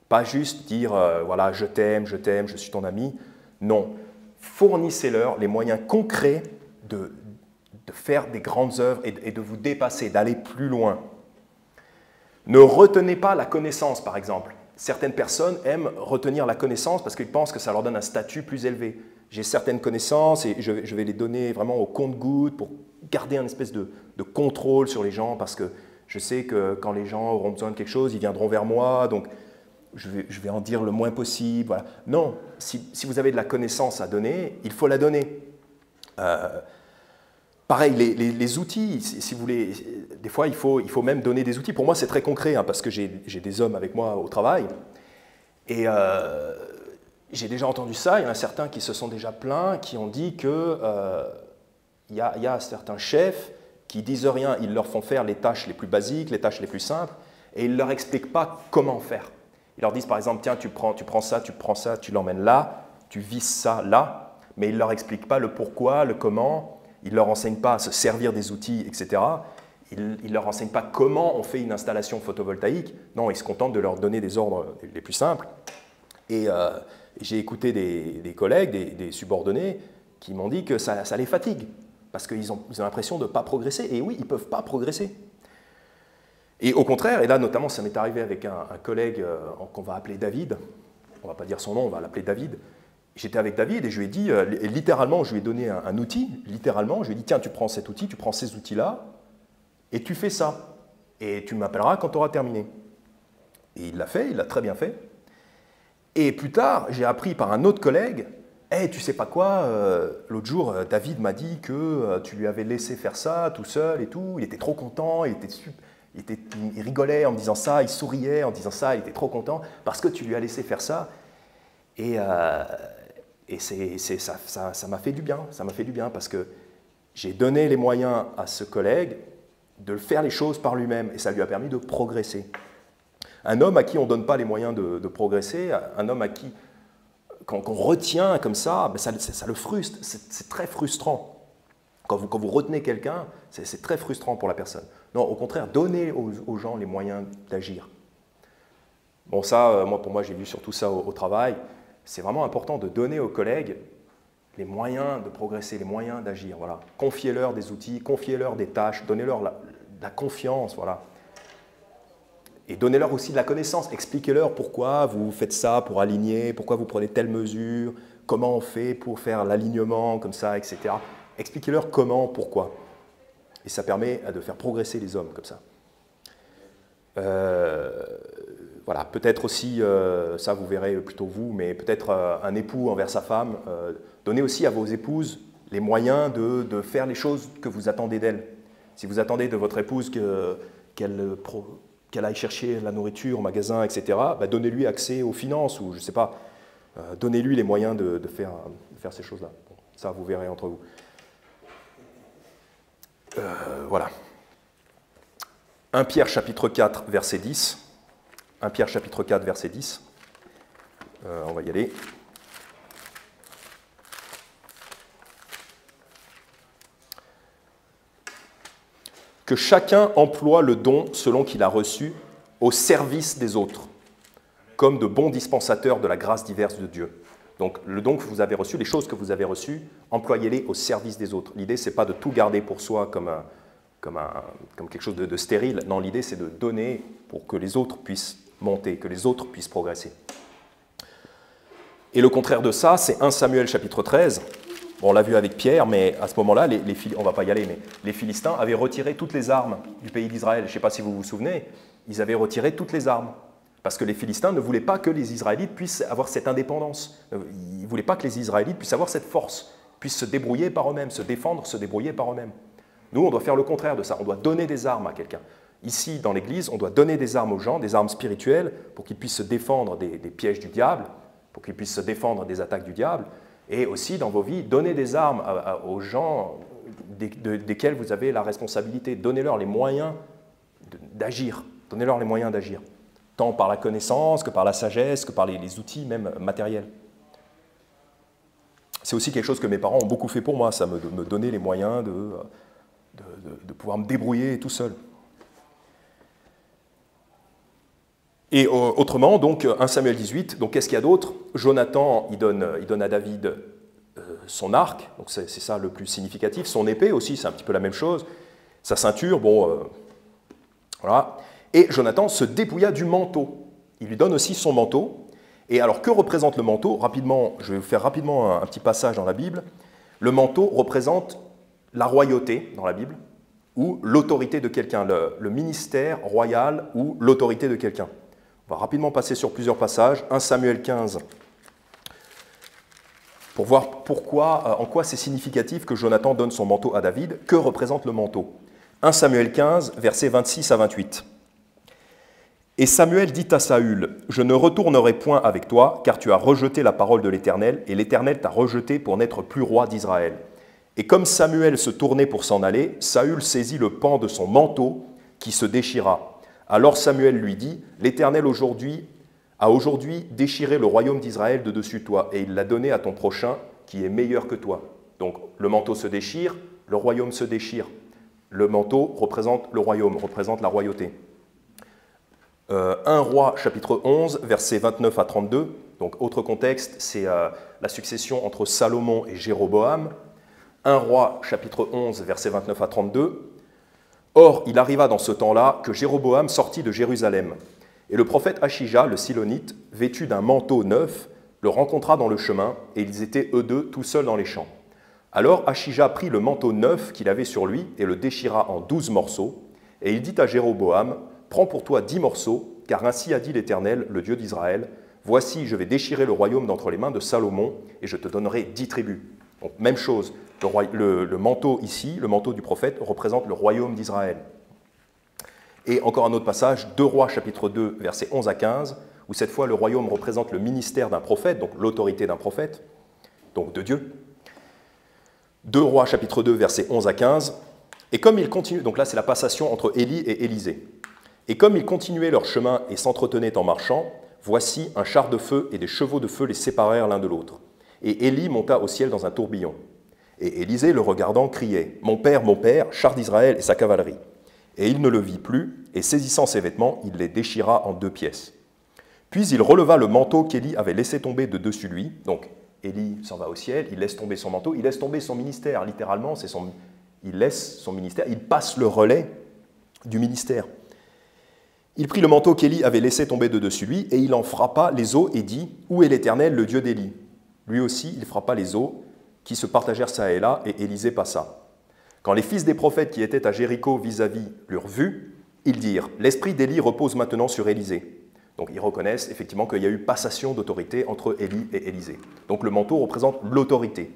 Pas juste dire voilà, je t'aime, je suis ton ami. Non, fournissez-leur les moyens concrets de faire des grandes œuvres et de vous dépasser, d'aller plus loin. Ne retenez pas la connaissance, par exemple. Certaines personnes aiment retenir la connaissance parce qu'ils pensent que ça leur donne un statut plus élevé. J'ai certaines connaissances et je vais les donner vraiment au compte-gouttes pour garder un espèce de contrôle sur les gens parce que je sais que quand les gens auront besoin de quelque chose, ils viendront vers moi, donc je vais en dire le moins possible. Voilà. Non, si vous avez de la connaissance à donner, il faut la donner. Pareil, les outils, si vous voulez, des fois il faut même donner des outils. Pour moi, c'est très concret hein, parce que j'ai des hommes avec moi au travail et j'ai déjà entendu ça. Il y en a certains qui se sont déjà plaints, qui ont dit que y a certains chefs qui disent rien, ils leur font faire les tâches les plus basiques, les tâches les plus simples, et ils ne leur expliquent pas comment faire. Ils leur disent par exemple, tiens, tu prends ça, tu l'emmènes là, tu vises ça là, mais ils ne leur expliquent pas le pourquoi, le comment, ils ne leur enseignent pas à se servir des outils, etc. Ils ne leur enseignent pas comment on fait une installation photovoltaïque. Non, ils se contentent de leur donner des ordres les plus simples. Et j'ai écouté des collègues, des subordonnés, qui m'ont dit que ça les fatigue, parce qu'ils ont l'impression de ne pas progresser. Et oui, ils ne peuvent pas progresser. Et au contraire, et là notamment ça m'est arrivé avec un collègue qu'on va appeler David, on ne va pas dire son nom, on va l'appeler David. J'étais avec David et je lui ai dit, littéralement, je lui ai donné un outil, littéralement, je lui ai dit, tiens, tu prends cet outil, tu prends ces outils-là, et tu fais ça. Et tu m'appelleras quand tu auras terminé. Et il l'a fait, il l'a très bien fait. Et plus tard, j'ai appris par un autre collègue, hey, tu sais pas quoi, l'autre jour, David m'a dit que tu lui avais laissé faire ça tout seul et tout, il était trop content, il rigolait en me disant ça, il souriait en disant ça, il était trop content parce que tu lui as laissé faire ça. Et ça m'a fait du bien, parce que j'ai donné les moyens à ce collègue de faire les choses par lui-même et ça lui a permis de progresser. Un homme à qui on ne donne pas les moyens de progresser, un homme à qui qu'on retient comme ça, ben ça le frustre, c'est très frustrant. Quand vous retenez quelqu'un, c'est très frustrant pour la personne. Non, au contraire, donnez aux gens les moyens d'agir. Bon, ça, pour moi, j'ai vu surtout ça au travail. C'est vraiment important de donner aux collègues les moyens de progresser, les moyens d'agir. Voilà. Confiez-leur des outils, confiez-leur des tâches, donnez-leur la confiance. Voilà. Et donnez-leur aussi de la connaissance. Expliquez-leur pourquoi vous faites ça pour aligner, pourquoi vous prenez telle mesure, comment on fait pour faire l'alignement comme ça, etc. Expliquez-leur comment, pourquoi. Et ça permet de faire progresser les hommes comme ça. Voilà, peut-être aussi, ça vous verrez plutôt vous, mais peut-être un époux envers sa femme. Donnez aussi à vos épouses les moyens de faire les choses que vous attendez d'elles. Si vous attendez de votre épouse qu'elle aille chercher la nourriture au magasin, etc., bah donnez-lui accès aux finances, ou je ne sais pas, donnez-lui les moyens de faire ces choses-là. Bon, ça, vous verrez entre vous. Voilà. 1 Pierre chapitre 4, verset 10. 1 Pierre chapitre 4, verset 10. On va y aller. Que chacun emploie le don selon qu'il a reçu au service des autres, comme de bons dispensateurs de la grâce diverse de Dieu. Donc le don que vous avez reçu, les choses que vous avez reçues, employez-les au service des autres. L'idée, ce n'est pas de tout garder pour soi comme quelque chose de stérile. Non, l'idée, c'est de donner pour que les autres puissent monter, que les autres puissent progresser. Et le contraire de ça, c'est 1 Samuel chapitre 13. Bon, on l'a vu avec Pierre, mais à ce moment-là, on ne va pas y aller, mais les Philistins avaient retiré toutes les armes du pays d'Israël. Je ne sais pas si vous vous souvenez, ils avaient retiré toutes les armes. Parce que les Philistins ne voulaient pas que les Israélites puissent avoir cette indépendance. Ils ne voulaient pas que les Israélites puissent avoir cette force, puissent se débrouiller par eux-mêmes, se défendre, se débrouiller par eux-mêmes. Nous, on doit faire le contraire de ça. On doit donner des armes à quelqu'un. Ici, dans l'Église, on doit donner des armes aux gens, des armes spirituelles, pour qu'ils puissent se défendre des pièges du diable, pour qu'ils puissent se défendre des attaques du diable, et aussi dans vos vies, donnez des armes aux gens desquels vous avez la responsabilité. Donnez-leur les moyens d'agir. Donnez-leur les moyens d'agir, tant par la connaissance que par la sagesse, que par les outils même matériels. C'est aussi quelque chose que mes parents ont beaucoup fait pour moi, ça me donnait les moyens de pouvoir me débrouiller tout seul. Et autrement, donc 1 Samuel 18, donc qu'est-ce qu'il y a d'autre? Jonathan, il donne à David son arc, donc c'est ça le plus significatif, son épée aussi, c'est un petit peu la même chose, sa ceinture, bon, voilà. Et Jonathan se dépouilla du manteau. Il lui donne aussi son manteau. Et alors, que représente le manteau? Rapidement, je vais vous faire rapidement un petit passage dans la Bible. Le manteau représente la royauté dans la Bible, ou l'autorité de quelqu'un, le ministère royal ou l'autorité de quelqu'un. On va rapidement passer sur plusieurs passages. 1 Samuel 15, pour voir en quoi c'est significatif que Jonathan donne son manteau à David. Que représente le manteau? 1 Samuel 15, versets 26 à 28. Et Samuel dit à Saül, « Je ne retournerai point avec toi, car tu as rejeté la parole de l'Éternel, et l'Éternel t'a rejeté pour n'être plus roi d'Israël. » Et comme Samuel se tournait pour s'en aller, Saül saisit le pan de son manteau, qui se déchira. Alors Samuel lui dit, « L'Éternel a aujourd'hui déchiré le royaume d'Israël de dessus toi, et il l'a donné à ton prochain, qui est meilleur que toi. » Donc le manteau se déchire, le royaume se déchire. Le manteau représente le royaume, représente la royauté. 1 Roi, chapitre 11, versets 29 à 32. Donc, autre contexte, c'est la succession entre Salomon et Jéroboam. 1 Roi, chapitre 11, versets 29 à 32. Or, il arriva dans ce temps-là que Jéroboam sortit de Jérusalem. Et le prophète Achija, le Silonite, vêtu d'un manteau neuf, le rencontra dans le chemin, et ils étaient eux deux tout seuls dans les champs. Alors Achija prit le manteau neuf qu'il avait sur lui et le déchira en 12 morceaux. Et il dit à Jéroboam, « Prends pour toi 10 morceaux, car ainsi a dit l'Éternel, le Dieu d'Israël, voici, je vais déchirer le royaume d'entre les mains de Salomon, et je te donnerai 10 tribus. » Donc, même chose, le manteau ici, le manteau du prophète, représente le royaume d'Israël. Et encore un autre passage, 2 Rois, chapitre 2, versets 11 à 15, où cette fois le royaume représente le ministère d'un prophète, donc l'autorité d'un prophète, donc de Dieu. 2 Rois, chapitre 2, versets 11 à 15. Et comme ils continuent, donc là c'est la passation entre Élie et Élisée. Et comme ils continuaient leur chemin et s'entretenaient en marchant, voici un char de feu et des chevaux de feu les séparèrent l'un de l'autre. Et Élie monta au ciel dans un tourbillon. Et Élisée, le regardant, criait, mon père, char d'Israël et sa cavalerie. » Et il ne le vit plus, et saisissant ses vêtements, il les déchira en 2 pièces. Puis il releva le manteau qu'Élie avait laissé tomber de dessus lui. Donc Élie s'en va au ciel, il laisse tomber son manteau, il laisse tomber son ministère. Littéralement, il laisse son ministère, il passe le relais du ministère. Il prit le manteau qu'Élie avait laissé tomber de dessus lui, et il en frappa les eaux et dit, « Où est l'Éternel, le Dieu d'Élie » Lui aussi, il frappa les eaux, qui se partagèrent çà et là, et Élisée passa. Quand les fils des prophètes qui étaient à Jéricho vis-à-vis l'eurent vu, ils dirent, « L'esprit d'Élie repose maintenant sur Élisée. » Donc ils reconnaissent effectivement qu'il y a eu passation d'autorité entre Élie et Élisée. Donc le manteau représente l'autorité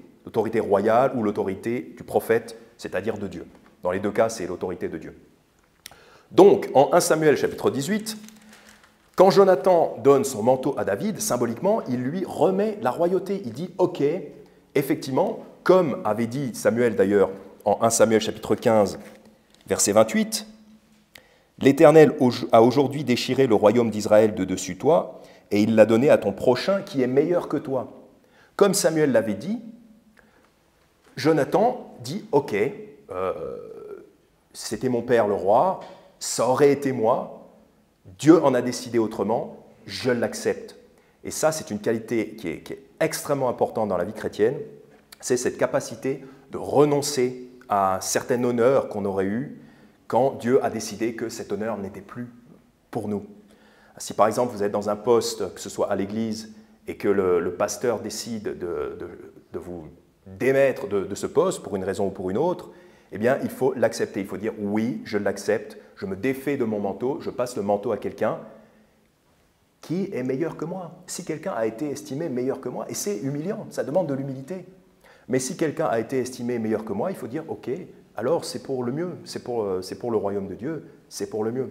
royale ou l'autorité du prophète, c'est-à-dire de Dieu. Dans les deux cas, c'est l'autorité de Dieu. Donc, en 1 Samuel chapitre 18, quand Jonathan donne son manteau à David, symboliquement, il lui remet la royauté. Il dit, ok, effectivement, comme avait dit Samuel d'ailleurs en 1 Samuel chapitre 15, verset 28, « L'Éternel a aujourd'hui déchiré le royaume d'Israël de dessus toi, et il l'a donné à ton prochain qui est meilleur que toi. » Comme Samuel l'avait dit, Jonathan dit, ok, c'était mon père le roi, ça aurait été moi, Dieu en a décidé autrement, je l'accepte. Et ça, c'est une qualité qui est extrêmement importante dans la vie chrétienne, c'est cette capacité de renoncer à un certain honneur qu'on aurait eu quand Dieu a décidé que cet honneur n'était plus pour nous. Si par exemple vous êtes dans un poste, que ce soit à l'église, et que le pasteur décide de vous démettre de ce poste pour une raison ou pour une autre, eh bien, il faut l'accepter. Il faut dire, oui, je l'accepte, je me défais de mon manteau, je passe le manteau à quelqu'un qui est meilleur que moi. Si quelqu'un a été estimé meilleur que moi, et c'est humiliant, ça demande de l'humilité, mais si quelqu'un a été estimé meilleur que moi, il faut dire, ok, alors c'est pour le mieux, c'est pour le royaume de Dieu, c'est pour le mieux.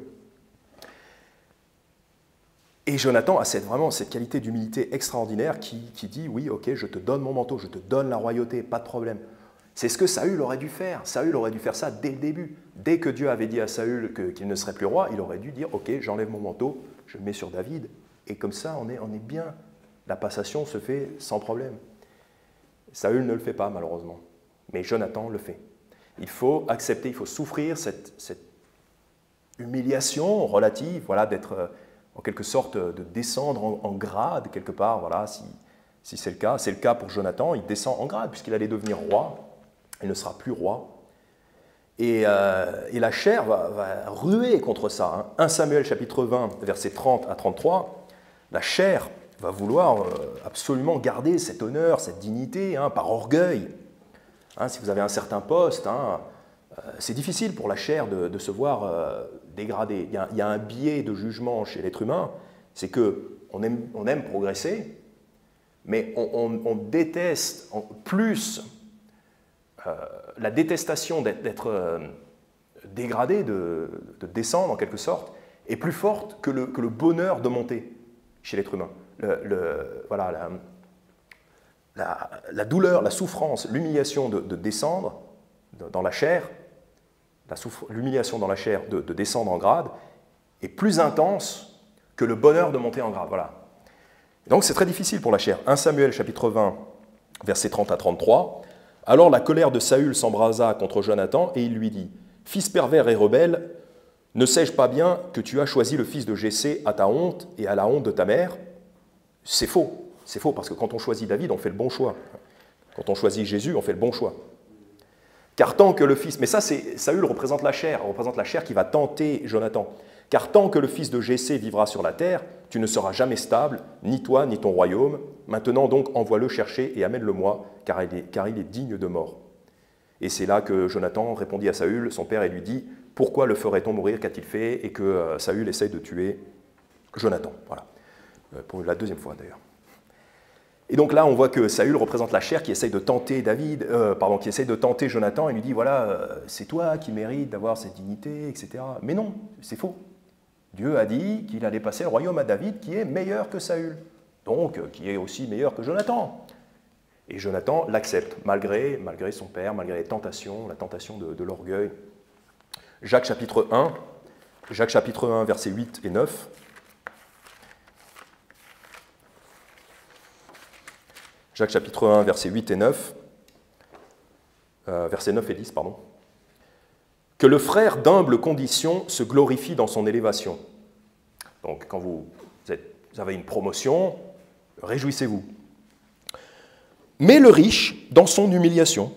Et Jonathan a vraiment cette qualité d'humilité extraordinaire qui dit, oui, ok, je te donne mon manteau, je te donne la royauté, pas de problème. C'est ce que Saül aurait dû faire. Saül aurait dû faire ça dès le début. Dès que Dieu avait dit à Saül qu'il ne serait plus roi, il aurait dû dire, ok, j'enlève mon manteau, je le mets sur David, et comme ça, on est bien. La passation se fait sans problème. Saül ne le fait pas, malheureusement. Mais Jonathan le fait. Il faut accepter, il faut souffrir cette humiliation relative, voilà, d'être en quelque sorte de descendre en grade quelque part, voilà, si c'est le cas. C'est le cas pour Jonathan, il descend en grade puisqu'il allait devenir roi, il ne sera plus roi. Et la chair va ruer contre ça. 1 Samuel chapitre 20, versets 30 à 33, la chair va vouloir absolument garder cet honneur, cette dignité, par orgueil. Si vous avez un certain poste, c'est difficile pour la chair de se voir dégradée. Il y a un biais de jugement chez l'être humain, c'est qu'on aime progresser, mais on déteste plus la détestation d'être dégradé, de descendre en quelque sorte, est plus forte que le bonheur de monter chez l'être humain. Voilà, la douleur, la souffrance, l'humiliation de descendre dans la chair, l'humiliation dans la chair de descendre en grade est plus intense que le bonheur de monter en grade. Voilà. Donc c'est très difficile pour la chair. 1 Samuel chapitre 20, versets 30 à 33. Alors la colère de Saül s'embrasa contre Jonathan et il lui dit, « Fils pervers et rebelle, ne sais-je pas bien que tu as choisi le fils de Jessé à ta honte et à la honte de ta mère ?» C'est faux parce que quand on choisit David, on fait le bon choix. Quand on choisit Jésus, on fait le bon choix. Car tant que le fils... Mais ça, Saül représente la chair qui va tenter Jonathan. Car tant que le fils de Jessé vivra sur la terre, tu ne seras jamais stable, ni toi, ni ton royaume. Maintenant donc, envoie-le chercher et amène-le-moi, car il est digne de mort. Et c'est là que Jonathan répondit à Saül, son père, et lui dit, « Pourquoi le ferait-on mourir? Qu'a-t-il fait ?» Et que Saül essaye de tuer Jonathan. Voilà. Pour la deuxième fois, d'ailleurs. Et donc là, on voit que Saül représente la chair qui essaye de tenter qui essaye de tenter Jonathan et lui dit, voilà, c'est toi qui mérites d'avoir cette dignité, etc. Mais non, c'est faux. Dieu a dit qu'il allait passer le royaume à David qui est meilleur que Saül, donc qui est aussi meilleur que Jonathan. Et Jonathan l'accepte, malgré son père, malgré les tentations, la tentation de l'orgueil. Jacques chapitre 1, versets 8 et 9. Jacques chapitre 1, versets 8 et 9, versets 9 et 10, pardon. « Que le frère d'humble condition se glorifie dans son élévation. » Donc, quand vous avez une promotion, réjouissez-vous. « Mais le riche dans son humiliation,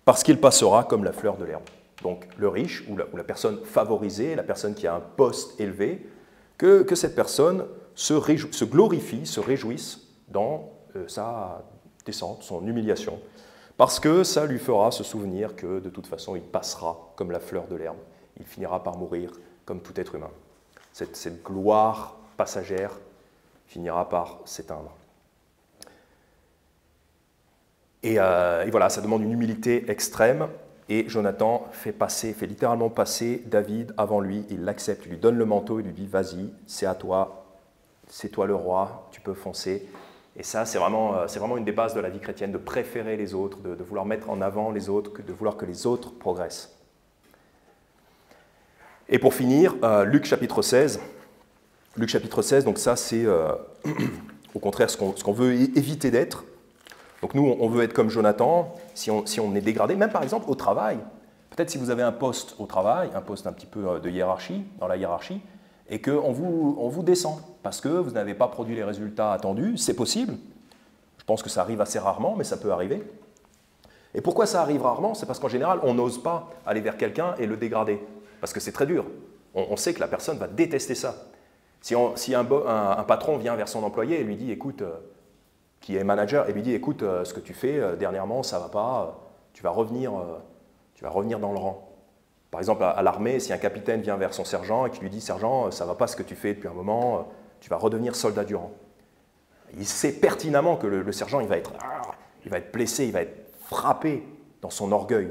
parce qu'il passera comme la fleur de l'herbe. » Donc, le riche, ou la personne favorisée, la personne qui a un poste élevé, que cette personne se glorifie, se réjouisse dans sa descente, son humiliation, parce que ça lui fera se souvenir que de toute façon il passera comme la fleur de l'herbe, il finira par mourir comme tout être humain. Cette gloire passagère finira par s'éteindre. Et voilà, ça demande une humilité extrême, et Jonathan fait littéralement passer David avant lui, il l'accepte, il lui donne le manteau, il lui dit « Vas-y, c'est à toi, c'est toi le roi, tu peux foncer ». Et ça, c'est vraiment une des bases de la vie chrétienne, de préférer les autres, de vouloir mettre en avant les autres, de vouloir que les autres progressent. Et pour finir, Luc chapitre 16. Luc chapitre 16, donc ça c'est au contraire ce qu'on veut éviter d'être. Donc nous, on veut être comme Jonathan, si on est dégradé, même par exemple au travail. Peut-être si vous avez un poste au travail, un poste un petit peu de hiérarchie, dans la hiérarchie, et qu'on vous descend parce que vous n'avez pas produit les résultats attendus, c'est possible. Je pense que ça arrive assez rarement, mais ça peut arriver. Et pourquoi ça arrive rarement? C'est parce qu'en général, on n'ose pas aller vers quelqu'un et le dégrader, parce que c'est très dur. On sait que la personne va détester ça. Si un patron vient vers son employé et lui dit, écoute, qui est manager, et lui dit, écoute, ce que tu fais dernièrement, ça ne va pas, tu vas revenir dans le rang. Par exemple, à l'armée, si un capitaine vient vers son sergent et qui lui dit « Sergent, ça ne va pas ce que tu fais depuis un moment, tu vas redevenir soldat du rang ». Il sait pertinemment que le sergent il va être blessé, il va être frappé dans son orgueil.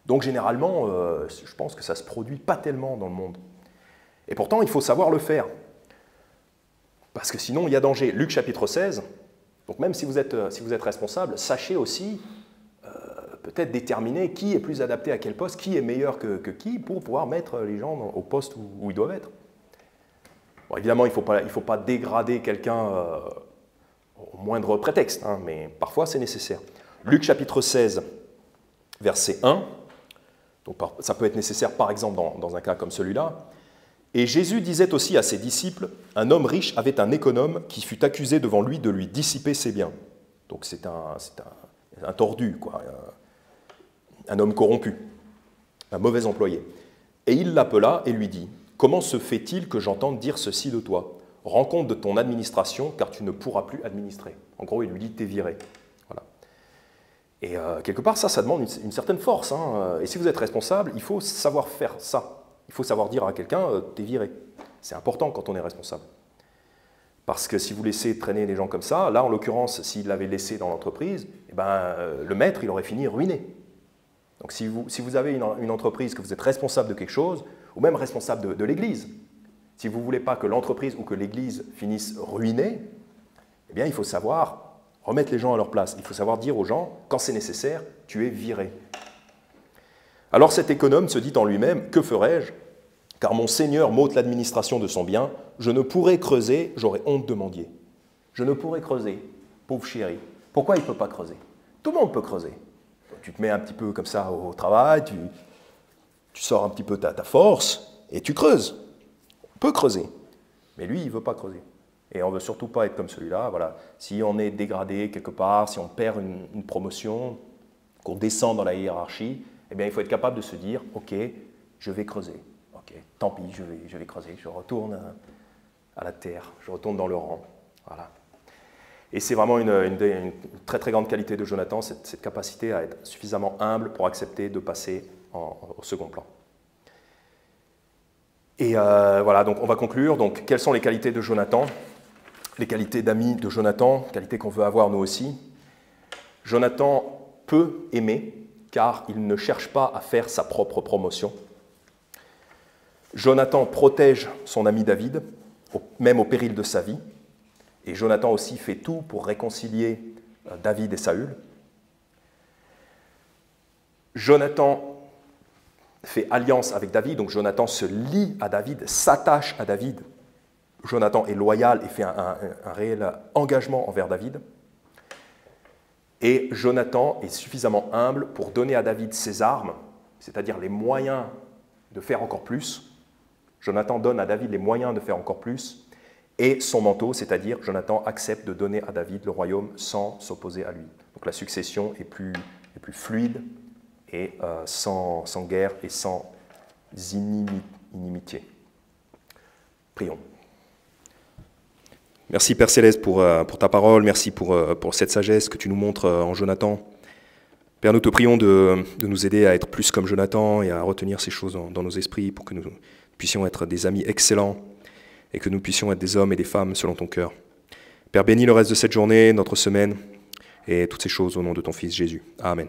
Donc généralement, je pense que ça ne se produit pas tellement dans le monde. Et pourtant, il faut savoir le faire. Parce que sinon, il y a danger. Luc chapitre 16, donc même si vous êtes responsable, sachez aussi peut-être déterminer qui est plus adapté à quel poste, qui est meilleur que qui, pour pouvoir mettre les gens au poste où ils doivent être. Bon, évidemment, il ne faut pas dégrader quelqu'un au moindre prétexte, hein, mais parfois c'est nécessaire. Luc chapitre 16, verset 1, donc ça peut être nécessaire par exemple dans un cas comme celui-là. Et Jésus disait aussi à ses disciples, un homme riche avait un économe qui fut accusé devant lui de lui dissiper ses biens. Donc c'est un tordu, quoi, un homme corrompu, un mauvais employé. Et il l'appela et lui dit, comment se fait-il que j'entende dire ceci de toi? Rends compte de ton administration, car tu ne pourras plus administrer. En gros, il lui dit, t'es viré. Voilà. Et quelque part, ça demande une certaine force. Hein. Et si vous êtes responsable, il faut savoir faire ça. Il faut savoir dire à quelqu'un, t'es viré. C'est important quand on est responsable. Parce que si vous laissez traîner les gens comme ça, là, en l'occurrence, s'il l'avait laissé dans l'entreprise, eh ben, le maître, il aurait fini ruiné. Donc si vous avez une entreprise, que vous êtes responsable de quelque chose, ou même responsable de l'Église, si vous ne voulez pas que l'entreprise ou que l'Église finisse ruinée, eh bien, il faut savoir remettre les gens à leur place. Il faut savoir dire aux gens, quand c'est nécessaire, tu es viré. Alors cet économe se dit en lui-même, que ferai-je? Car mon Seigneur m'ôte l'administration de son bien, je ne pourrai creuser, j'aurai honte de mendier. Je ne pourrai creuser, pauvre chéri. Pourquoi il ne peut pas creuser? Tout le monde peut creuser. Tu te mets un petit peu comme ça au travail, tu sors un petit peu ta force et tu creuses. On peut creuser, mais lui, il ne veut pas creuser. Et on ne veut surtout pas être comme celui-là. Voilà. Si on est dégradé quelque part, si on perd une promotion, qu'on descend dans la hiérarchie, eh bien, il faut être capable de se dire, ok, je vais creuser. Ok, tant pis, je vais creuser. Je retourne à la terre, je retourne dans le rang. Voilà. Et c'est vraiment une très très grande qualité de Jonathan, cette capacité à être suffisamment humble pour accepter de passer au second plan. Et voilà, donc on va conclure. Donc, quelles sont les qualités de Jonathan? Les qualités d'ami de Jonathan, qualités qu'on veut avoir nous aussi. Jonathan peut aimer, car il ne cherche pas à faire sa propre promotion. Jonathan protège son ami David, même au péril de sa vie. Et Jonathan aussi fait tout pour réconcilier David et Saül. Jonathan fait alliance avec David, donc Jonathan se lie à David, s'attache à David. Jonathan est loyal et fait un réel engagement envers David. Et Jonathan est suffisamment humble pour donner à David ses armes, c'est-à-dire les moyens de faire encore plus. Jonathan donne à David les moyens de faire encore plus. Et son manteau, c'est-à-dire Jonathan accepte de donner à David le royaume sans s'opposer à lui. Donc la succession est plus fluide et sans guerre et sans inimitié. Prions. Merci Père Céleste pour ta parole, merci pour cette sagesse que tu nous montres en Jonathan. Père, nous te prions de nous aider à être plus comme Jonathan et à retenir ces choses dans nos esprits pour que nous puissions être des amis excellents et que nous puissions être des hommes et des femmes selon ton cœur. Père, bénis le reste de cette journée, notre semaine, et toutes ces choses au nom de ton Fils Jésus. Amen.